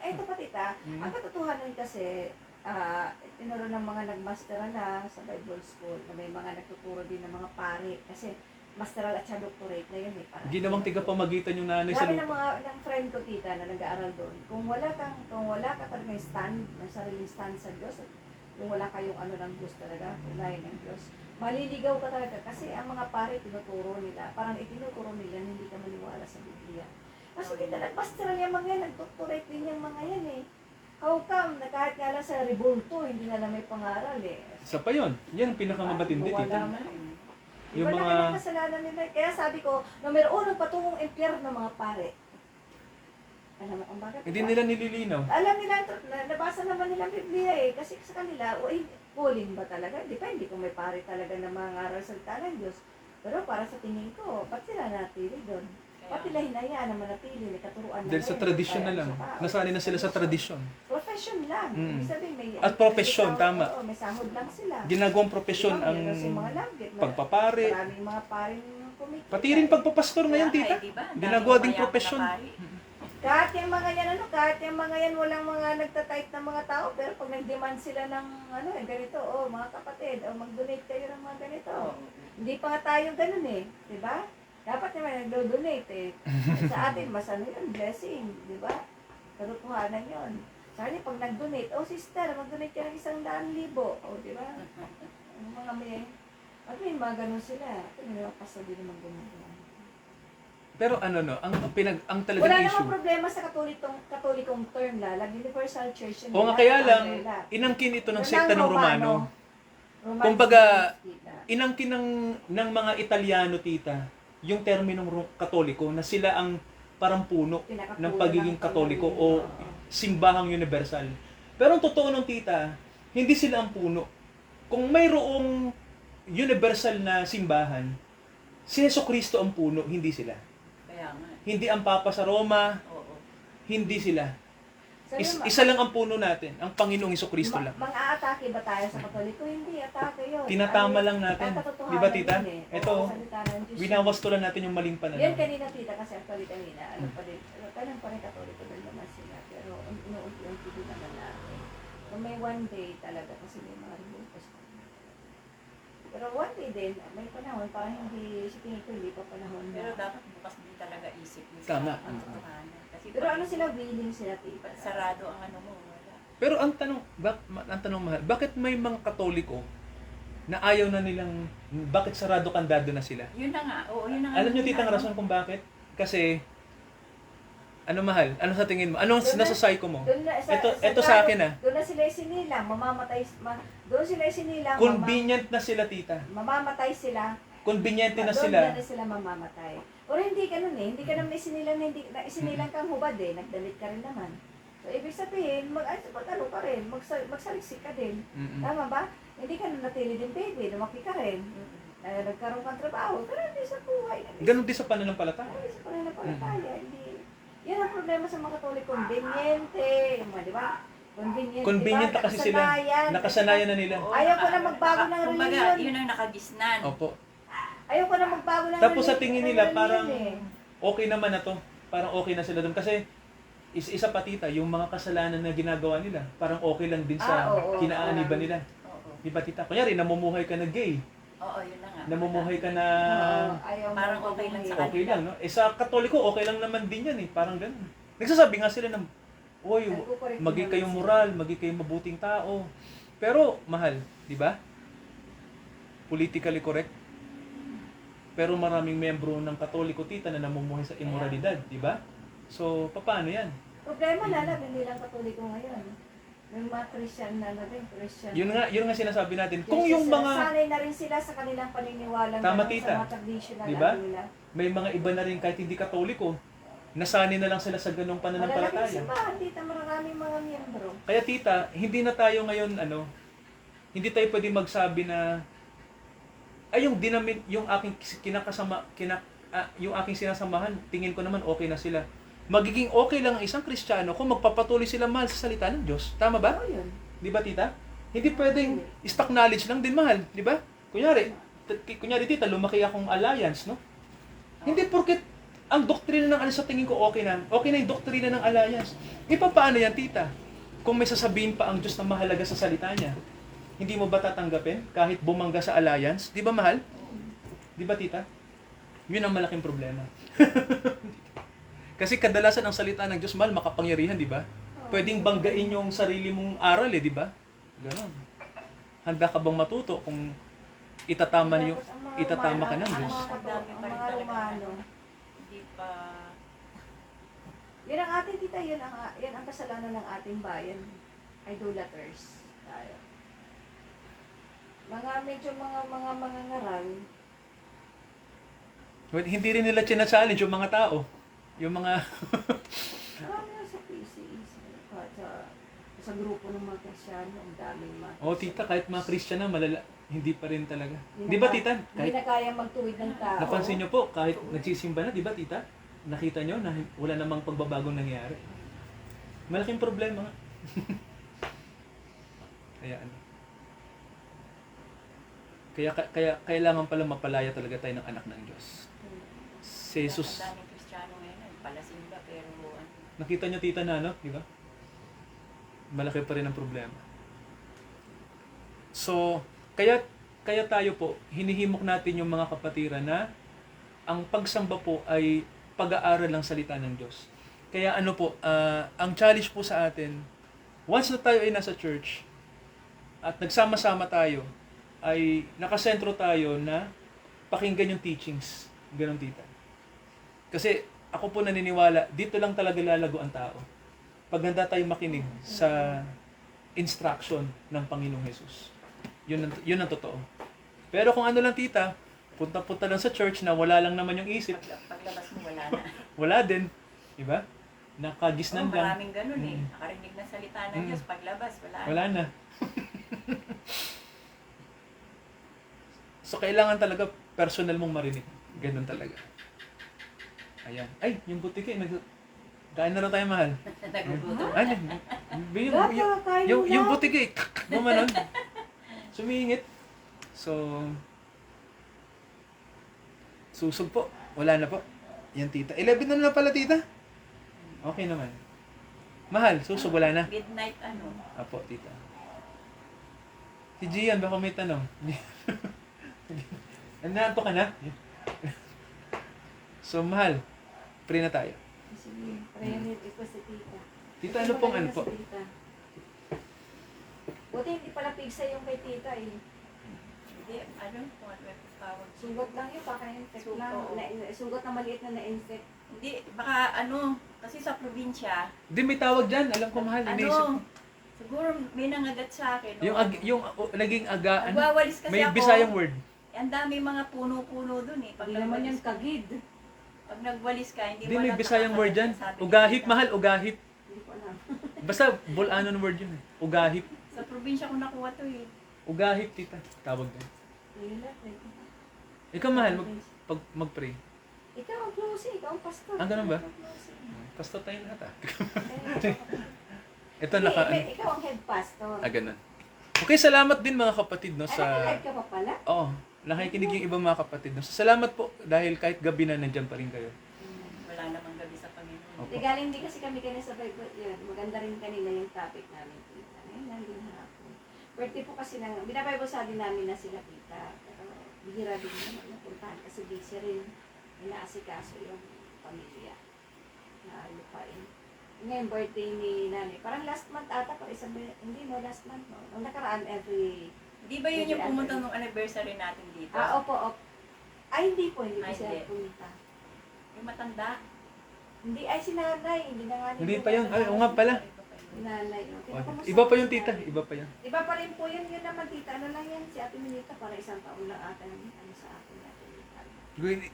Ito pa tita, ang katotohanan kasi, tinuro ng mga nagmastera na sa Bible School, na may mga nagtuturo din ng mga pari. Kasi masteral at siya doctorate na yun eh. Parang Ginawang tigapamagitan yung nanay sa Sabi ng lupa. mga ng friend ko tita na nag-aaral doon, kung wala ka talaga yung stand, ng sariling stand sa Diyos, at kung wala kayong ano ng Diyos talaga, unahin ng Diyos, maliligaw ka talaga kasi ang mga pare tinuturo nila, parang itinuturo nila na hindi ka maniwala sa Biblia. Kasi kita nag-pastoral yung mga yan, nag-doctorate din yung mga yan eh. How come na kahit nga lang sa rebulto, hindi na lang may pangaral eh. Isa pa yun. Yan ang pinakamabatindi, Wala tita. man. Yung Iba mga- na kasalanan nila. Kaya sabi ko, numero 1, patungong impyerno ng mga pare. Alam mo kung bakit? Hindi nila nililinaw. Alam nila, nabasa naman nila ang Biblia eh. Kasi sa kanila, calling ba talaga? Depende kung may pare talaga na mga aral salita ng Diyos. Pero para sa tingin ko, ba't sila natili doon? Ba't nila hinayaan na manatili? May katuruan na Dahil sa yun. tradisyon na Kaya lang. sa tao. Nasanay na sila sa tradisyon. Profession lang. Mm. Ibig sabihin, may, At profession, may tama. Oo, may sahod lang sila. Ginagawang profesyon Diba, ang meron silang mga langgit, pagpapare. Maraming mga paring kumikita. Pati rin pagpapastor ngayon, Kaya tita. nga, diba? Ang Ginagawa daming ding mayaman profesyon. na pari. Kahit yung mga yan, kahit yung mga yan, walang mga nagtatype ng mga tao, pero pag nag-demand sila ng, ganito, mga kapatid, mag-donate kayo ng mga ganito. Hindi pa nga tayo ganun eh, di ba? Dapat naman nag-donate eh. Sa atin, mas yun, blessing, di ba? Katotohanan yun. Sa akin, pag nag-donate, sister, mag-donate ka ng 100,000. Di ba? Ang mga may mga ganun sila. Ito, may mga pasal din naman ganun. Pero ang Wala talagang namang issue. problema sa katolikong term lalag. Universal Church yun. O nga nila, kaya lang, umbrella. inangkin ito ng Yun sekta ang ng Romano. Kumbaga, Inangkin ng mga Italiano, tita, yung terminong katoliko na sila ang parang puno ng pagiging katoliko o simbahang universal. Pero ang totoo ng tita, hindi sila ang puno. Kung mayroong universal na simbahan, si Jesucristo ang puno, hindi sila. Kaya nga. Hindi ang Papa sa Roma, Oo. hindi sila. Isa lang ang puno natin, ang Panginoong Hesukristo lang. Mang-aatake ba tayo sa Katoliko? Hindi, atake yun. Tinatama lang natin. Katotohanan Di ba, tita? yun eh. Ito, Oo, salita ng Diyos. Winawasto lang natin yung maling Yan pananaw. kanina, tita, kasi actually kanina, kailan pa rin Katoliko din naman sila. Pero unti-unti din naman natin. So, may one day talaga kasi may mga revoltas. Pero one day din, may panahon, parang hindi, sa tingin ko hindi pa panahon Pero na. dapat bukas din talaga isip mo Tama. ang katotohanan. Kasi Pero ano sila, willing sila, tita. pag sarado ang ano mo, wala. Pero ang tanong mahal, bakit may mga Katoliko na ayaw na nilang, bakit sarado kandado na sila? Yun na nga, oo, yun na nga. Alam niyo, tita, ang rason kung bakit? Kasi, ano mahal? Ano sa tingin mo? Anong Doon na- nasa psycho mo? Doon na, Ito sa akin Doon na sila isinilang, mamamatay, doon sila isinilang, Convenient na sila, tita. mamamatay sila. Convenient na Doon sila. na sila mamamatay. O hindi ka nun eh, hindi ka naman isinilang, isinilang kang hubad eh, nagdalit ka rin naman. So, ibig sabihin, mag-ano ka rin, magsaliksik ka din. Mm-mm. Tama ba? Hindi ka na natili din baby, lumaki ka rin. Nagkaroon kang trabaho, pero hindi sa buhay. Ganon din sa pananampalataya. Ay, sa pananampalataya, hindi. Yan ang problema sa mga Katoliko, conveniente, yung mga, di ba? Convenient na kasi sila. Nakasanayan na nila. Oo, Ayaw ko na magbago ng kumbaga, reliyon. yun ang nakagisnan. Opo. Ayaw ko na magbago ng Tapos sa reliyon- tingin nila, reliyon parang eh. okay naman na to. Parang okay na sila doon. Kasi, isa pa, tita, yung mga kasalanan na ginagawa nila, parang okay lang din sa Oo, kinaaniban nila. Oo, Di ba, tita? Kunyari, namumuhay ka na gay. oo, yun na nga. Namumuhay ka na Ayaw mo Parang okay lang sa magbago. okay lang, no? Eh sa Katoliko, okay lang naman din yan eh. Parang ganun. Nagsasabi nga sila ng, oy, Nagkukorek maging naman kayong sila. moral, maging kayong mabuting tao. Pero, mahal, di ba? Politically correct. Pero maraming membro ng Katoliko, tita, na namumuhay sa immoralidad, di ba? So, paano yan? Problema na hindi lang Katoliko ngayon. May mga Christian na rin, Christian. Yun nga sinasabi natin. Kung yung mga, Sanay na rin sila sa kanilang paniniwala Tama, sa tita. mga traditional Di ba? ano nila. may mga iba na rin kahit hindi Katoliko, nasanay na lang sila sa ganong Malalaking pananampalataya. simbahan, tita, maraming mga miyembro. Kaya tita, hindi na tayo ngayon hindi tayo pwede magsabi na ay yung dinamit, yung aking yung aking sinasamahan, tingin ko naman okay na sila. Magiging okay lang ang isang Kristiyano kung magpapatuloy sila mahal sa salita ng Diyos. Tama ba? Oo yun. Di ba, tita? Hindi pwedeng stock knowledge lang din mahal, di ba? Kunyari tita, lumaki akong alliance, no? Hindi porket ang doktrina ng alliance sa tingin ko okay na yung doktrina ng alliance. E paano yan, tita? Kung may sasabihin pa ang Diyos na mahalaga sa salita niya, hindi mo ba tatanggapin kahit bumangga sa alliance? Di ba, mahal? Di ba, tita? Yun ang malaking problema. Kasi kadalasan ang salita ng Diyos, mahal, makapangyarihan, di ba? Pwedeng banggain yung sarili mong aral, di ba? Ganon. Handa ka bang matuto kung itatama ka ng Diyos? Ang mga Romano. Hindi pa... Yun ang ating tita, yun ang kasalanan ng ating bayan. Idolaters tayo. Medyo mga ngaral. Hindi rin nila challenge yung mga tao. Yung mga... Marami na sa PCEs. Sa grupo ng mga Kristyano, ang daming mga tita, kahit mga Christian na, hindi pa rin talaga. Hindi Di ba, na- tita? Hindi Kahit, na kaya magtuwid ng tao. napansin nyo po, kahit nagsisimba na, di ba, tita? Nakita nyo na wala namang pagbabagong nangyari. Malaking problema. Kaya ano. Kaya kailangan pala mapalaya talaga tayo ng anak ng Diyos. Si Jesus, Ang daming Kristiyano ngayon, palasimba, pero ano, nakita nyo tita na, no? Di ba? Malaki pa rin ang problema. So, kaya tayo po, hinihimok natin yung mga kapatiran na ang pagsamba po ay pag-aaral ng salita ng Diyos. Kaya ano po, ang challenge po sa atin, once na tayo ay nasa church at nagsama-sama tayo, ay nakasentro tayo na pakinggan yung teachings. Ganon, tita. Kasi ako po naniniwala, dito lang talaga lalago ang tao. Pag handa tayo makinig sa instruction ng Panginoong Jesus. Yun ang totoo. Pero kung ano lang, tita, punta-punta lang sa church na wala lang naman yung isip, paglabas mo, wala na. wala din. Diba? Nakagisnan lang. Maraming ganun eh. Mm. Nakarinig na salita ng Mm. Diyos, paglabas, wala na. Wala na. So, kailangan talaga personal mong marinig. Ganun talaga. Ayan. Ay, yung butike, Kain na lang tayo, mahal. Nagugutom. Ano? Yung, Gata, kain mo yung na. butik eh. Gumanon. Sumingit. So, susog po. Wala na po. Yan, tita. 11 na pala, tita. Okay naman. Mahal, susog, wala na. Midnight Apo, tita. Si Gian, baka may tanong. Nanto ka na? So, mahal, pray na tayo. Sige, prayer ito si tita. Tita, ano pong ano po? Si tita. Buti hindi pala pigsa yung kay tita eh. Hindi, kung ano yung tawag. Sugot lang yun, baka infect Sugot, lang. oo. Sugot na maliit na na-infect. Hindi, baka kasi sa probinsya, Hindi, may tawag dyan. Alam ko, mahal. Iniisip ko. siguro may nangagat sa akin. Naging aga, ano? Nagwawalis kasi May ako. Bisayang word. Ang dami mga puno-puno dun eh. Pag Hindi naman nagwalis yan kagid. Pag nagwalis ka, hindi Hindi, mo may alam Bisayang kung word ano dyan. sabi ni Ugahip, tita. mahal, ugahip. Hindi ko alam. Basta, Bulanon word yun. Ugahip. Sa probinsya ko nakuha to eh. Ugahip, tita. Tawag doon. Yun lang, eh. Ikaw, mahal, mag-pray. Ikaw ang closing, ikaw ang pastor. Ah, ganun ba? Ikaw ang closing. Pastor tayo lahat, ah. Eh, Ito, ikaw ang head pastor. ganun. Okay, salamat din mga kapatid, no, Ay, sa... naka-live ka pa pala? Oo, nakikinig yung ibang mga kapatid, no. So, salamat po, dahil kahit gabi na, nandyan pa rin kayo. Wala namang gabi sa Panginoon. Opo. Di galing din kasi kami kanina sa Bible, yun. Maganda rin kanila yung topic namin, tita. Ngayon lang din hapon. Birthday po kasi na, binabible sa din namin na sila, tita. Pero bihira din naman napuntahan kasi busy rin. Inaasikaso yung pamilya na lupain. Ngayon, birthday ni nanay. Parang last month ata, pero hindi no, last month no. Nung nakaraan, every... Di ba yun yung pumunta nung anniversary natin dito? opo. Ay, hindi po, hindi po Ay, siya hindi. pumunta. Yung matanda? Hindi, ay si nanay, hindi na nga Hindi pa yun. Ay, oo nga pala. Si nanay, no. Kinakamusta Iba pa ko yung si tita, nanay. iba pa yan. Iba pa rin po yun, yun naman tita. Ano lang yan, si Ate Minita, para isang taon lang ata yung ano sa akin. Ate Minita.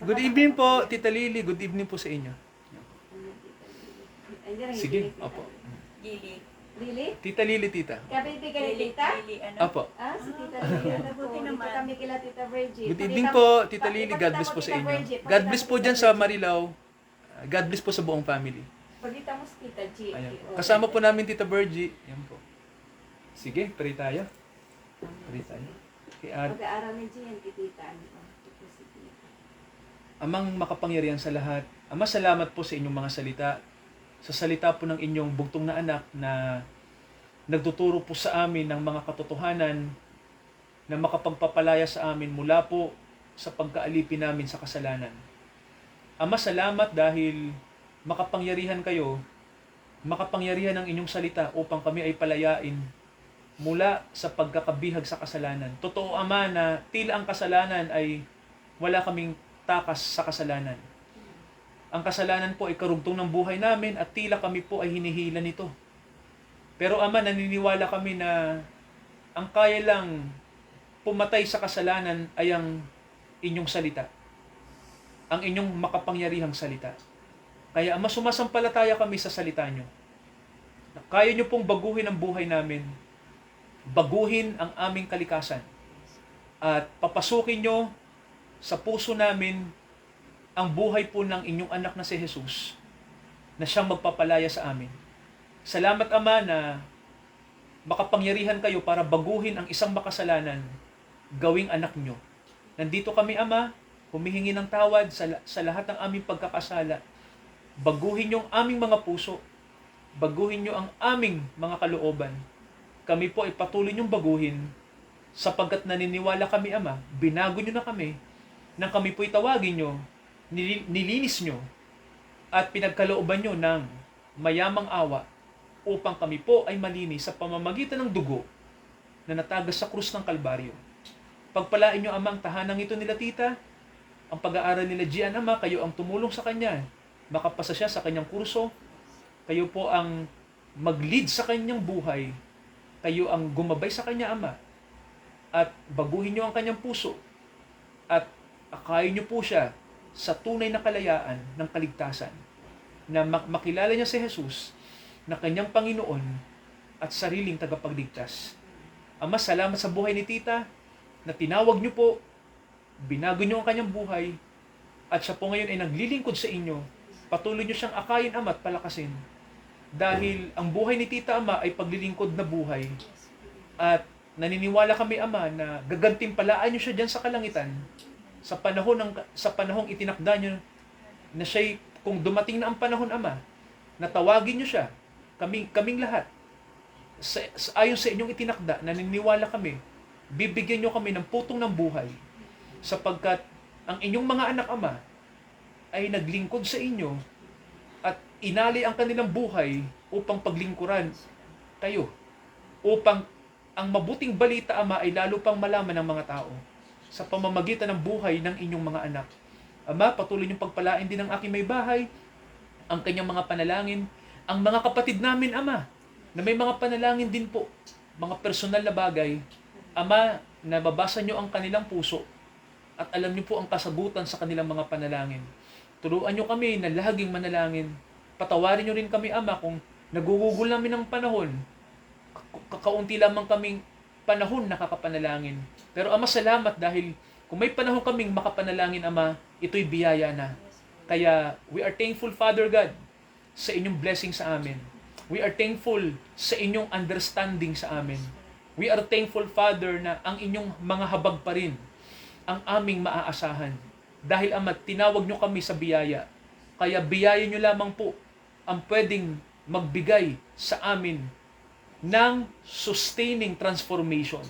Good evening po, Tita Lily. Good evening po sa inyo. Ano, Tita Lily? Ay, hindi lang, Sige, hindi, Tita opo. Gili. Lily? Tita Lily, tita. Kabibigay ni Gili, tita? Gili, Apo. Ah, si Tita Lily. Ano po, Buti dito naman. kami kila Tita Virgie. Good Pakita evening mo- po, Tita Lily. pakita God mo, bless po sa Tita inyo. Virgie. God Pakita bless mo, po Tita dyan sa Virgie. Marilao. God bless po sa buong family. Pakita mo si Tita G. Ayan po. Oh. Kasama po namin Tita Virgie. Yan po. Sige, pray tayo. Pray tayo. Okay, Pag-aaral ni Gian, kay Tita. Ano po? Ito si Tita. Amang makapangyarihan sa lahat, Ama, salamat po sa inyong mga salita. Sa salita po ng inyong bugtong na anak na nagtuturo po sa amin ng mga katotohanan na makapagpapalaya sa amin mula po sa pagkaalipin namin sa kasalanan. Ama, salamat dahil makapangyarihan kayo, makapangyarihan ang inyong salita upang kami ay palayain mula sa pagkakabihag sa kasalanan. Totoo, Ama, na tila ang kasalanan ay wala kaming takas sa kasalanan. Ang kasalanan po ay karugtong ng buhay namin at tila kami po ay hinihila nito. Pero Ama, naniniwala kami na ang kaya lang pumatay sa kasalanan ay ang inyong salita. Ang inyong makapangyarihang salita. Kaya Ama, sumasampalataya kami sa salita nyo. Na kaya nyo pong baguhin ang buhay namin. Baguhin ang aming kalikasan. At papasukin nyo sa puso namin ang buhay po ng inyong anak na si Jesus na siyang magpapalaya sa amin. Salamat, Ama, na makapangyarihan kayo para baguhin ang isang makasalanan, gawing anak nyo. Nandito kami, Ama, humihingi ng tawad sa lahat ng aming pagkakasala. Baguhin nyo ang aming mga puso. Baguhin nyo ang aming mga kalooban. Kami po ay patuloy nyong baguhin sapagkat naniniwala kami, Ama, binago nyo na kami nang kami po itawagin nyo, nilinis nyo, at pinagkalooban nyo ng mayamang awa upang kami po ay malinis sa pamamagitan ng dugo na natagas sa krus ng Kalbaryo. Pagpalain nyo, Ama, ang tahanang ito nila tita, ang pag-aaral nila Gian, Ama, kayo ang tumulong sa kanya, makapasa siya sa kanyang kurso, kayo po ang mag-lead sa kanyang buhay, kayo ang gumabay sa kanya, Ama, at baguhin nyo ang kanyang puso, at akayin nyo po siya sa tunay na kalayaan ng kaligtasan, na makilala niya si Jesus na kanyang Panginoon at sariling tagapagligtas. Ama, salamat sa buhay ni tita na tinawag niyo po, binago niyo ang kanyang buhay, at siya po ngayon ay naglilingkod sa inyo patuloy nyo siyang akayin, Ama, at palakasin. Dahil ang buhay ni Tita Ama ay paglilingkod na buhay. At naniniwala kami, Ama, na gagantimpalaan nyo siya dyan sa kalangitan sa panahong itinakda nyo na siya'y, kung dumating na ang panahon, Ama, natawagin nyo siya, kaming lahat, ayon sa inyong itinakda, naniniwala kami, bibigyan nyo kami ng putong ng buhay, sapagkat ang inyong mga anak, Ama, ay naglingkod sa inyo at inali ang kanilang buhay upang paglingkuran kayo, upang ang mabuting balita, Ama, ay lalo pang malaman ng mga tao sa pamamagitan ng buhay ng inyong mga anak. Ama, patuloy niyong pagpalain din ang aking may bahay, ang kanyang mga panalangin, ang mga kapatid namin, Ama, na may mga panalangin din po, mga personal na bagay. Ama, nababasa niyo ang kanilang puso at alam niyo po ang kasagutan sa kanilang mga panalangin. Turuan niyo kami na laging manalangin. Patawarin niyo rin kami, Ama, kung nagugugol namin ng panahon. Kakaunti lamang kaming panahon nakakapanalangin. Pero Ama, salamat dahil kung may panahon kaming makapanalangin, Ama, ito'y biyaya na. Kaya we are thankful, Father God, sa inyong blessing sa amin. We are thankful sa inyong understanding sa amin. We are thankful, Father, na ang inyong mga habag pa rin ang aming maaasahan. Dahil, Ama, tinawag nyo kami sa biyaya. Kaya biyaya nyo lamang po ang pwedeng magbigay sa amin ng sustaining transformation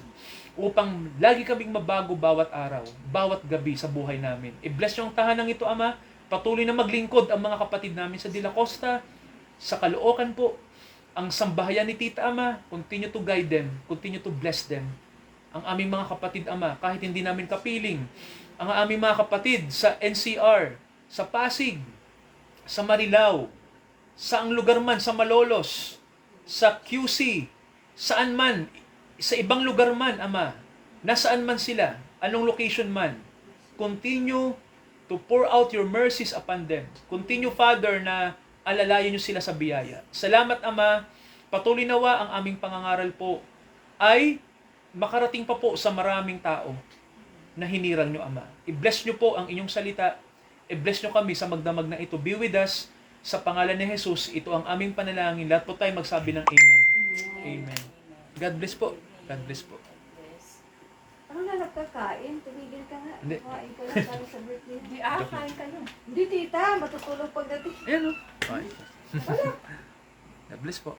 upang lagi kaming mabago bawat araw, bawat gabi sa buhay namin. I-bless nyo ang tahanang ito, Ama. Patuloy na maglingkod ang mga kapatid namin sa De La Costa, sa Caloocan po, ang sambahayan ni Tita Ama, continue to guide them, continue to bless them. Ang aming mga kapatid, Ama, kahit hindi namin kapiling, ang aming mga kapatid sa NCR, sa Pasig, sa Marilao, sa ang lugar man, sa Malolos, sa QC, saan man, sa ibang lugar man, Ama, nasaan man sila, anong location man, continue to pour out your mercies upon them. Continue, Father, na alalayan nyo sila sa biyaya. Salamat, Ama. Patuloy nawa ang aming pangangaral po ay makarating pa po sa maraming tao na hinirang nyo, Ama. I-bless nyo po ang inyong salita. I-bless nyo kami sa magdamag na ito. Be with us. Sa pangalan ni Jesus, ito ang aming panalangin. Lahat po tayo magsabi ng Amen. Amen. God bless po. God bless po. Ano na nagkakain? Tumigil ka nga. Hindi. Kumain ka lang para sa birthday. Hindi, kain kayo. Hindi, tita. Matutulog pagdating. Ayan o. Okay. God bless po.